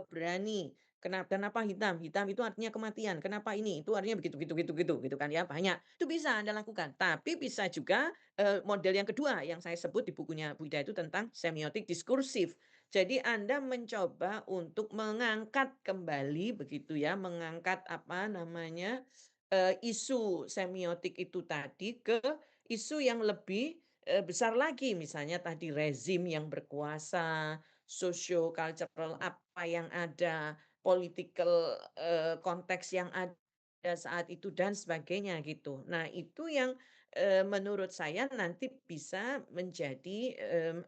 berani. Kenapa hitam? Hitam itu artinya kematian. Kenapa ini? Itu artinya begitu gitu gitu gitu gitu kan ya, banyak. Itu bisa Anda lakukan. Tapi bisa juga, model yang kedua yang saya sebut di bukunya Bu Ida itu tentang semiotik diskursif. Jadi Anda mencoba untuk mengangkat kembali begitu ya, mengangkat apa namanya, isu semiotik itu tadi ke isu yang lebih, besar lagi. Misalnya tadi rezim yang berkuasa, socio cultural apa yang ada, political, konteks yang ada saat itu dan sebagainya gitu. Nah itu yang, menurut saya nanti bisa menjadi,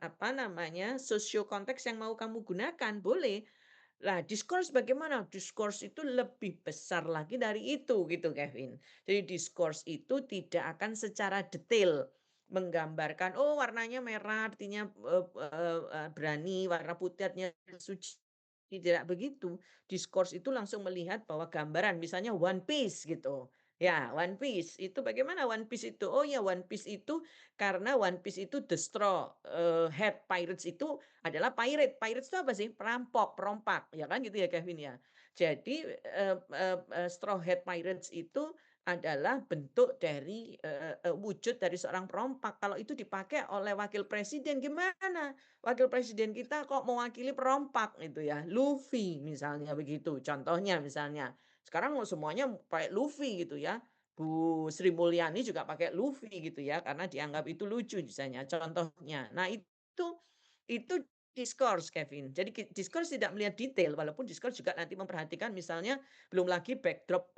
apa namanya, sosio konteks yang mau kamu gunakan, boleh. Lah, diskurs bagaimana? Diskurs itu lebih besar lagi dari itu gitu, Kevin. Jadi diskurs itu tidak akan secara detail menggambarkan, oh warnanya merah artinya berani, warna putih artinya suci. Tidak begitu. Diskurs itu langsung melihat bahwa gambaran misalnya One Piece gitu. Ya, One Piece itu bagaimana One Piece itu? Oh ya, One Piece itu karena One Piece itu the straw head pirates itu adalah pirate. Pirates itu apa sih? Perampok, perompak, ya kan gitu ya Kevin ya. Jadi Straw Hat Pirates itu adalah bentuk dari wujud dari seorang perompak. Kalau itu dipakai oleh wakil presiden gimana? Wakil presiden kita kok mewakili perompak itu ya. Luffy misalnya begitu. Contohnya misalnya. Sekarang semuanya pakai Luffy gitu ya. Bu Sri Mulyani juga pakai Luffy gitu ya karena dianggap itu lucu misalnya contohnya. Nah, itu diskurs, Kevin. Jadi diskurs tidak melihat detail, walaupun diskurs juga nanti memperhatikan misalnya belum lagi backdrop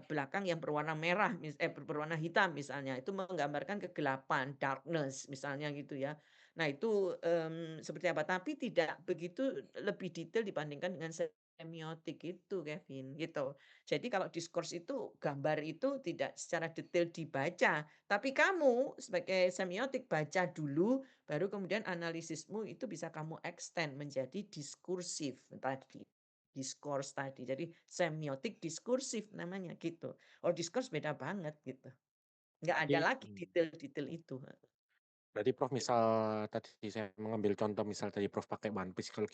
belakang yang berwarna merah, berwarna hitam misalnya, itu menggambarkan kegelapan, darkness misalnya gitu ya. Nah itu seperti apa? Tapi tidak begitu lebih detail dibandingkan dengan semiotik itu, Kevin, gitu. Jadi kalau diskurs itu gambar itu tidak secara detail dibaca, tapi kamu sebagai semiotik baca dulu baru kemudian analisismu itu bisa kamu extend menjadi diskursif tadi. Diskurs tadi. Jadi semiotik diskursif namanya gitu. Oh, diskurs beda banget gitu. Nggak ada Berarti lagi detail-detail itu. Berarti Prof misal tadi saya mengambil contoh misal tadi Prof pakai One Piece kalau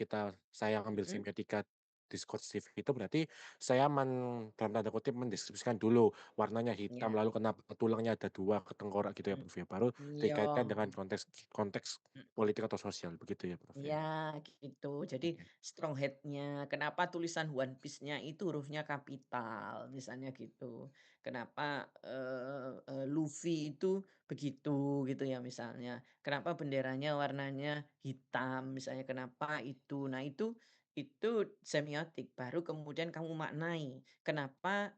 saya ambil Mm-mm, semiotika diskursif itu berarti saya dalam tanda kutip mendeskripsikan dulu warnanya hitam ya. lalu kenapa tulangnya ada dua ke tengkorak gitu ya Mm. Prof ya baru Iya. dikaitkan dengan konteks konteks politik atau sosial begitu ya Prof ya. Ya, gitu. Jadi Oke. strong head-nya, kenapa tulisan One Piece-nya itu hurufnya kapital, misalnya gitu. Kenapa Luffy itu begitu gitu ya misalnya. Kenapa benderanya warnanya hitam, misalnya kenapa itu. Nah, itu semiotik. Baru kemudian kamu maknai kenapa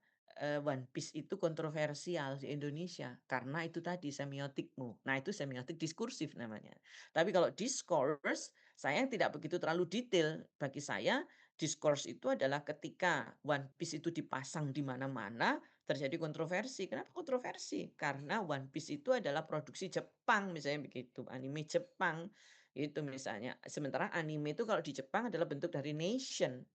One Piece itu kontroversial di Indonesia karena itu tadi semiotikmu. Nah, itu semiotik diskursif namanya. Tapi kalau discourse saya tidak begitu terlalu detail. Bagi saya, discourse itu adalah ketika One Piece itu dipasang di mana-mana, terjadi kontroversi. Kenapa kontroversi? Karena One Piece itu adalah produksi Jepang, misalnya begitu. Anime Jepang, itu misalnya. Sementara anime itu kalau di Jepang adalah bentuk dari nation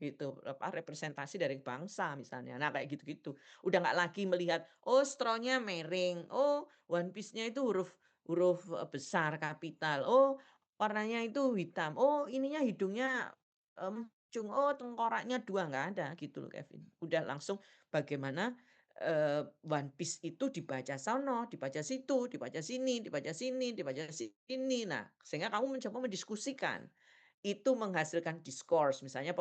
gitu, representasi dari bangsa misalnya. Nah, kayak gitu-gitu. Udah nggak lagi melihat, oh straw-nya miring, oh One Piece-nya itu huruf huruf besar kapital, oh warnanya itu hitam, oh ininya hidungnya mancung, oh tengkoraknya 2, nggak ada gitu loh Kevin. Udah langsung bagaimana One Piece itu dibaca sono, dibaca situ, dibaca sini, dibaca sini, dibaca sini. Nah, sehingga kamu mencoba mendiskusikan itu menghasilkan diskurs. Misalnya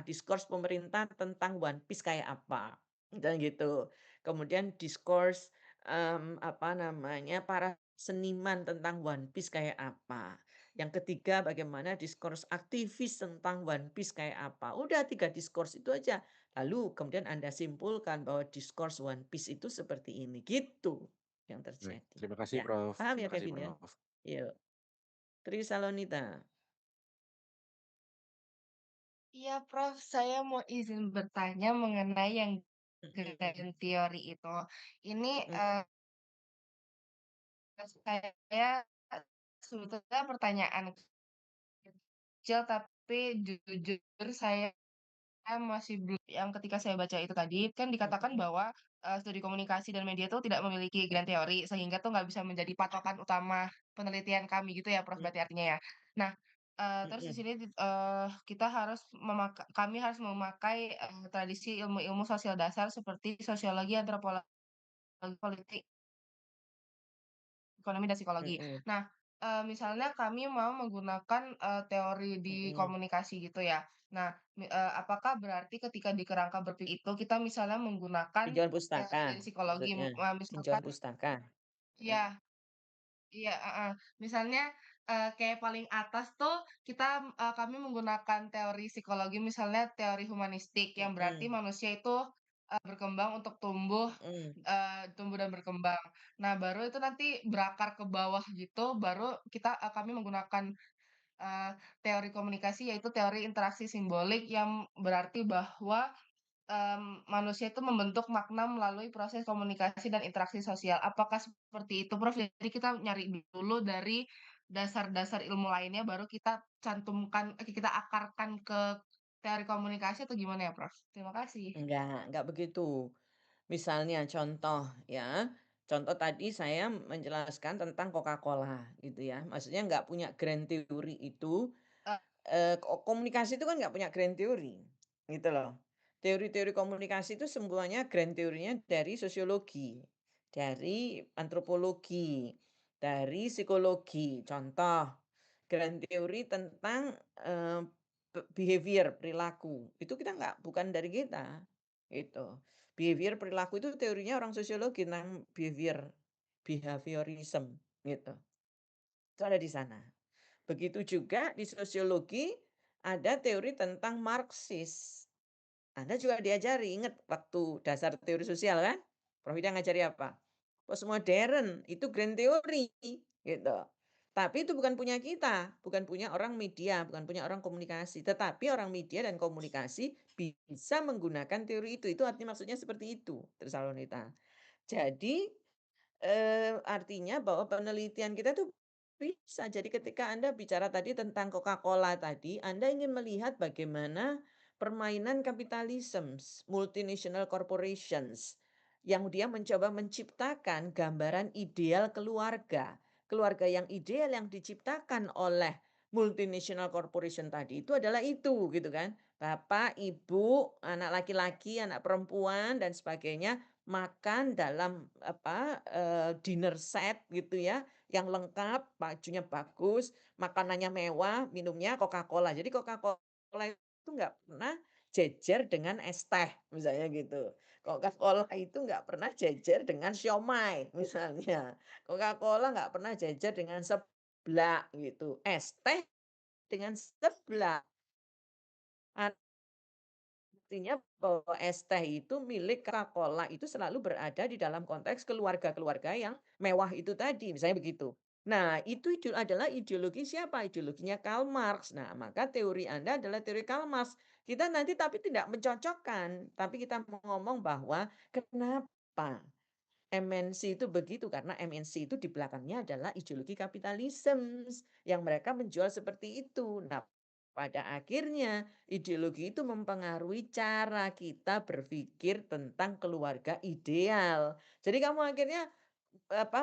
diskurs pemerintah tentang One Piece kayak apa, dan gitu. Kemudian diskurs, apa namanya, para seniman tentang One Piece kayak apa. Yang ketiga bagaimana diskurs aktivis tentang One Piece kayak apa. Udah 3 diskurs itu aja. Lalu kemudian Anda simpulkan bahwa diskurs One Piece itu seperti ini, gitu yang Baik, terjadi. terima kasih Ya, Prof. paham ya Terima kasih Kevin ya? Prof. Yuk, Trisalonita. Iya, Prof, saya mau izin bertanya mengenai yang Mhm, grand teori itu. Ini mhm. saya sebetulnya pertanyaan kecil, tapi jujur saya masih belum yang ketika saya baca itu tadi, kan dikatakan Mhm, bahwa, studi komunikasi dan media itu tidak memiliki grand teori, sehingga tuh nggak bisa menjadi patokan utama penelitian kami gitu ya, Prof, mhm, berarti artinya ya. Nah, terus di mhm, sini kita harus kami harus memakai, tradisi ilmu-ilmu sosial dasar seperti sosiologi, antropologi, politik, ekonomi, dan psikologi. mhm, Nah, misalnya kami mau menggunakan, teori di mhm. komunikasi gitu ya. Nah, apakah berarti ketika di kerangka berpikir itu kita misalnya menggunakan Tinjauan teori pustaka dari psikologi, maksudnya? misalkan Tinjauan pustaka? Mhm, iya. Iya, heeh. Misalnya, kayak paling atas tuh kami menggunakan teori psikologi, misalnya teori humanistik, yang berarti mhm, manusia itu, berkembang untuk tumbuh, mhm, tumbuh dan berkembang. Nah, baru itu nanti berakar ke bawah gitu, baru kami menggunakan teori komunikasi, yaitu teori interaksi simbolik yang berarti bahwa manusia itu membentuk makna melalui proses komunikasi dan interaksi sosial. Apakah seperti itu, Prof? Jadi kita nyari dulu dari dasar-dasar ilmu lainnya, baru kita kita akarkan ke teori komunikasi atau gimana ya, Prof? Terima kasih. Enggak begitu. Misalnya contoh ya, contoh tadi saya menjelaskan tentang Coca-Cola gitu ya. Maksudnya nggak punya grand theory itu, komunikasi itu kan nggak punya grand theory, gitu loh. Teori-teori komunikasi itu semuanya grand teorinya dari sosiologi, dari antropologi, dari psikologi. Contoh, grand teori tentang, behavior, perilaku, itu kita bukan dari kita, gitu. Behavior, perilaku itu teorinya orang sosiologi tentang behaviorism, gitu. Itu ada di sana. Begitu juga di sosiologi ada teori tentang Marxis. Anda juga diajari, ingat waktu dasar teori sosial kan? Prof. Ida ngajari apa? Postmodern, itu grand teori gitu. Tapi itu bukan punya kita, bukan punya orang media, bukan punya orang komunikasi. Tetapi orang media dan komunikasi bisa menggunakan teori itu. Itu artinya maksudnya seperti itu, Tersalonita. Jadi artinya bahwa penelitian kita tuh bisa. Jadi ketika Anda bicara tadi tentang Coca-Cola tadi, Anda ingin melihat bagaimana permainan kapitalisme, multinational corporations, yang dia mencoba menciptakan gambaran ideal keluarga. Keluarga yang ideal yang diciptakan oleh multinational corporation tadi itu adalah itu gitu kan. Bapak, ibu, anak laki-laki, anak perempuan dan sebagainya makan dalam dinner set gitu ya, yang lengkap, bajunya bagus, makanannya mewah, minumnya Coca-Cola. Jadi Coca-Cola itu nggak pernah jejer dengan es teh misalnya gitu. Coca-Cola itu nggak pernah jejer dengan siomay misalnya. Coca-Cola nggak pernah jejer dengan seblak gitu. Es teh dengan seblak. Artinya bahwa es teh itu milik Coca-Cola itu selalu berada di dalam konteks keluarga-keluarga yang mewah itu tadi, misalnya begitu. Nah, itu adalah ideologi siapa? Ideologinya Karl Marx. Nah, maka teori Anda adalah teori Karl Marx. Kita nanti tapi tidak mencocokkan, tapi kita mau ngomong bahwa kenapa MNC itu begitu, karena MNC itu di belakangnya adalah ideologi kapitalisme yang mereka menjual seperti itu. Nah, pada akhirnya ideologi itu mempengaruhi cara kita berpikir tentang keluarga ideal. Jadi kamu akhirnya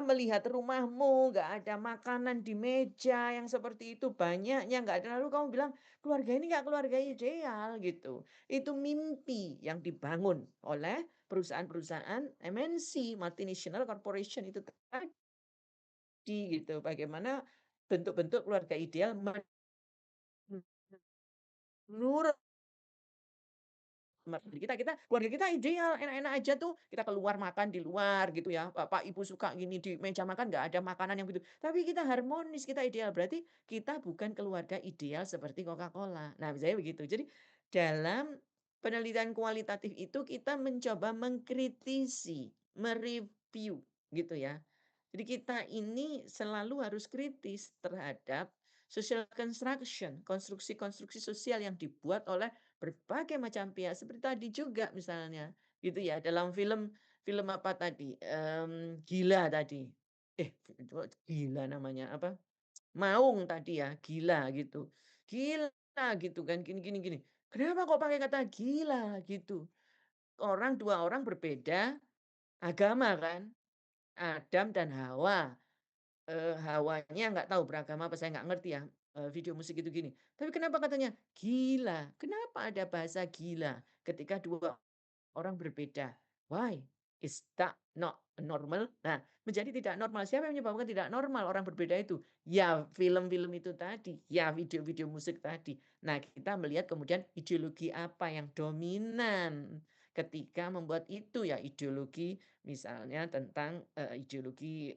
melihat rumahmu nggak ada makanan di meja yang seperti itu, banyaknya nggak ada, lalu kamu bilang, "Keluarga ini nggak keluarga ideal," gitu. Itu mimpi yang dibangun oleh perusahaan-perusahaan MNC, multinational corporation itu tadi gitu. Bagaimana bentuk-bentuk keluarga ideal menurut kita keluarga kita ideal, enak-enak aja tuh, kita keluar makan di luar gitu ya, bapak ibu suka gini di meja makan nggak ada makanan yang begitu, tapi kita harmonis, kita ideal, berarti kita bukan keluarga ideal seperti Coca-Cola. Nah, misalnya begitu. Jadi dalam penelitian kualitatif itu kita mencoba mengkritisi, mereview gitu ya. Jadi kita ini selalu harus kritis terhadap social construction, konstruksi-konstruksi sosial yang dibuat oleh berbagai macam pihak, seperti tadi juga misalnya, gitu ya, dalam film film apa tadi, Gila tadi. Gila namanya, apa, Maung tadi ya, Gila gitu. Gila gitu kan, gini gini gini. Kenapa kok pakai kata gila gitu? Dua orang berbeda agama kan, Adam dan Hawa. Hawanya nggak tahu beragama apa, saya nggak ngerti ya, video musik itu gini. Tapi kenapa katanya gila? Kenapa ada bahasa gila ketika dua orang berbeda? Why? Is that not normal? Nah, menjadi tidak normal. Siapa yang menyebabkan tidak normal orang berbeda itu? Ya film-film itu tadi, ya video-video musik tadi. Nah, kita melihat kemudian ideologi apa yang dominan ketika membuat itu, ya ideologi misalnya tentang, ideologi,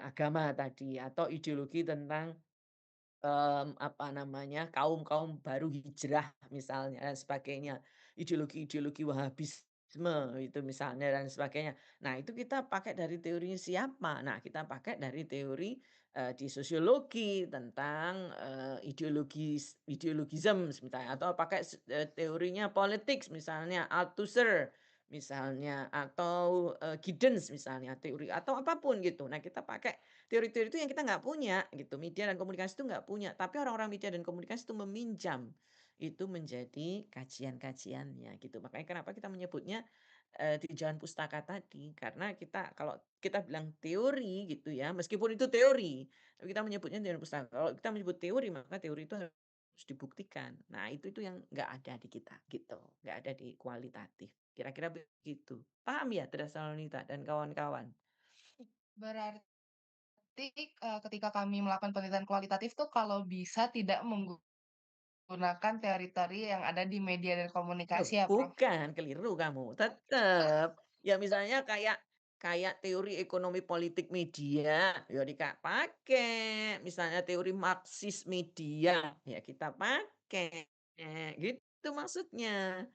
agama tadi, atau ideologi tentang apa namanya, kaum-kaum baru hijrah misalnya dan sebagainya. Ideologi-ideologi Wahabisme itu misalnya dan sebagainya. Nah, itu kita pakai dari teorinya siapa? Nah, kita pakai dari teori, di sosiologi tentang, ideologism misalnya atau pakai teorinya politik misalnya Althusser misalnya atau, Giddens misalnya teori atau apapun gitu. Nah kita pakai teori-teori itu yang kita nggak punya gitu, media dan komunikasi itu nggak punya, tapi orang-orang media dan komunikasi itu meminjam itu menjadi kajian-kajiannya gitu. Makanya kenapa kita menyebutnya tinjauan pustaka tadi, karena kalau kita bilang teori gitu ya, meskipun itu teori, tapi kita menyebutnya tinjauan pustaka. Kalau kita menyebut teori, maka teori itu harus dibuktikan. Nah, itu yang nggak ada di kita gitu, nggak ada di kualitatif. Kira-kira begitu. Paham ya, Trasalonita dan kawan-kawan? Berarti ketika kami melakukan penelitian kualitatif tuh kalau bisa tidak menggunakan teori-teori yang ada di media dan Loh, komunikasi ya, Prof? bukan, keliru kamu. Tetap, ya misalnya kayak kayak teori ekonomi politik media, ya pakai. Misalnya teori Marxis media, ya kita pakai. Gitu maksudnya.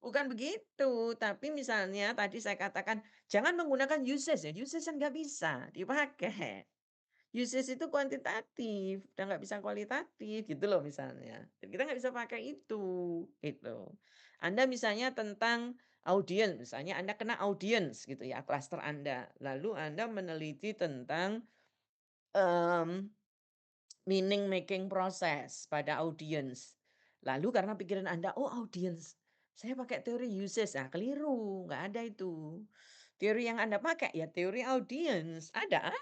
Bukan begitu, tapi misalnya tadi saya katakan jangan menggunakan uses ya, uses kan nggak bisa dipakai. Usage itu kuantitatif, udah nggak bisa kualitatif gitu loh misalnya. Jadi kita nggak bisa pakai itu, gitu. Anda misalnya tentang audiens, misalnya Anda kena audiens gitu ya, klaster Anda. Lalu Anda meneliti tentang um, meaning making process pada audiens. Lalu karena pikiran Anda, oh audiens, saya pakai teori uses, nah keliru, nggak ada itu. Teori yang Anda pakai ya teori audiens, ada.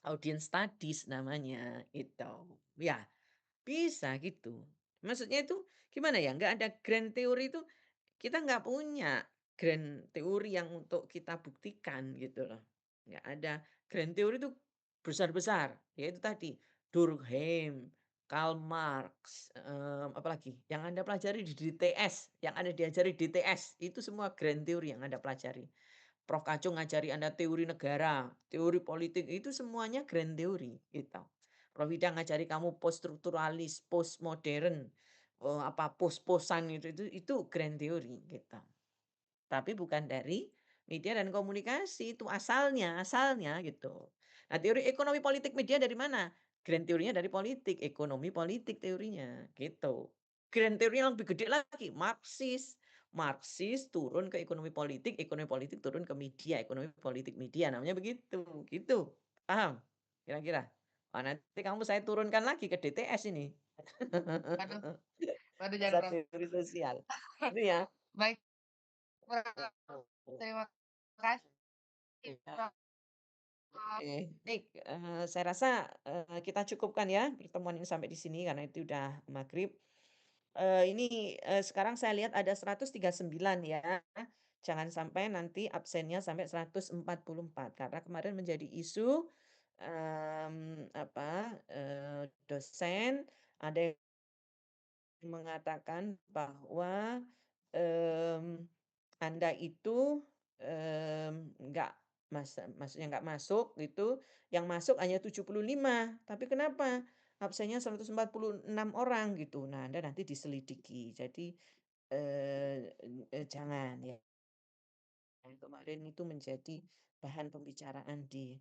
Audience studies namanya, itu. Ya, bisa gitu. Maksudnya itu gimana ya, nggak ada grand teori itu, kita nggak punya grand teori yang untuk kita buktikan gitu loh. Nggak ada. Grand teori itu besar-besar, yaitu tadi Durkheim, Karl Marx, apalagi yang Anda pelajari di DTS, yang Anda diajari di DTS, itu semua grand teori yang Anda pelajari. Prof. Kacung ngajari Anda teori negara, teori politik, itu semuanya grand teori gitu. Prof. Ida ngajari kamu post strukturalis, post modern, post-postan itu grand teori gitu. Tapi bukan dari media dan komunikasi, itu asalnya gitu. Nah, teori ekonomi politik media dari mana? Grand teorinya dari politik, ekonomi politik teorinya gitu. Grand teorinya yang lebih gede lagi, Marxis turun ke ekonomi politik turun ke media, ekonomi politik media, namanya begitu, gitu. Paham? Kira-kira? Oh, nanti kamu saya turunkan lagi ke DTS ini. Waduh, waduh jangan, Dasar Prof. teori sosial. Itu ya. Baik, Prof. Terima kasih, Iya. Prof. Oke. Baik, saya rasa, kita cukupkan ya pertemuan ini sampai di sini karena itu udah maghrib. Ini, sekarang saya lihat ada 139 ya. Jangan sampai nanti absennya sampai 144 karena kemarin menjadi isu, dosen ada yang mengatakan bahwa, mmm, Anda itu, nggak maksudnya nggak masuk gitu, yang masuk hanya 75, tapi kenapa absennya 146 orang gitu. Nah, Anda nanti diselidiki. Jadi, jangan ya. Yang kemarin itu menjadi bahan pembicaraan di,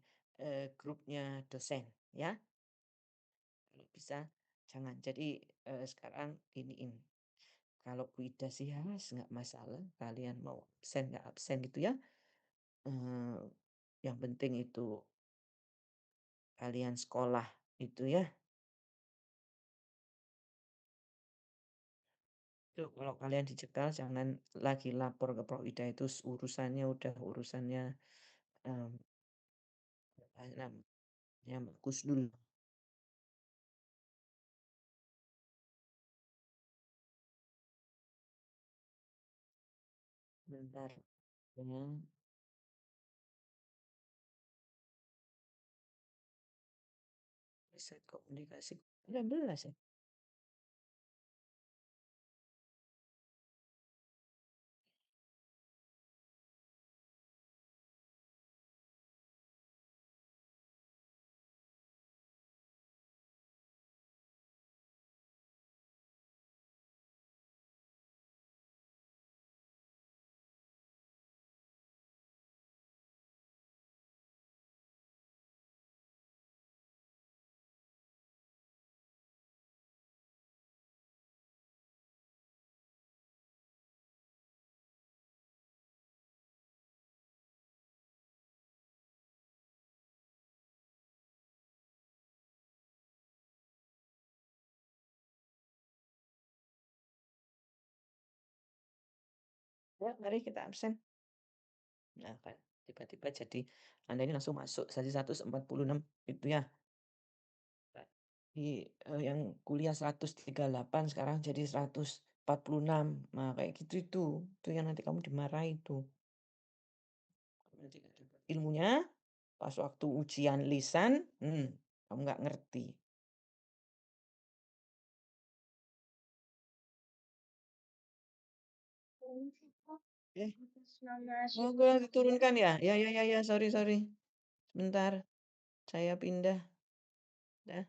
grupnya dosen ya. Kalau bisa jangan. Jadi, sekarang iniin, kalau Bu Ida sih ya nggak masalah, kalian mau absen nggak absen gitu ya, eee, yang penting itu kalian sekolah itu ya. Itu kalau kalian dicekal jangan lagi lapor ke Pro Ida itu urusannya udah urusannya, mmm, apa namanya, Mbak Kusnul. Bentar ya, riset komunikasi 19 ya? Ya, mari kita absen. Nah, kan tiba-tiba jadi Anda ini langsung masuk jadi 146 itu ya. Yang kuliah 138 sekarang jadi 146. Nah, kayak gitu itu. Itu yang nanti kamu dimarahi itu. Nanti nggak dapat ilmunya, pas waktu ujian lisan, kamu nggak ngerti. Eh, diturunkan ya? Ya, sorry. Sebentar, saya pindah. Dah.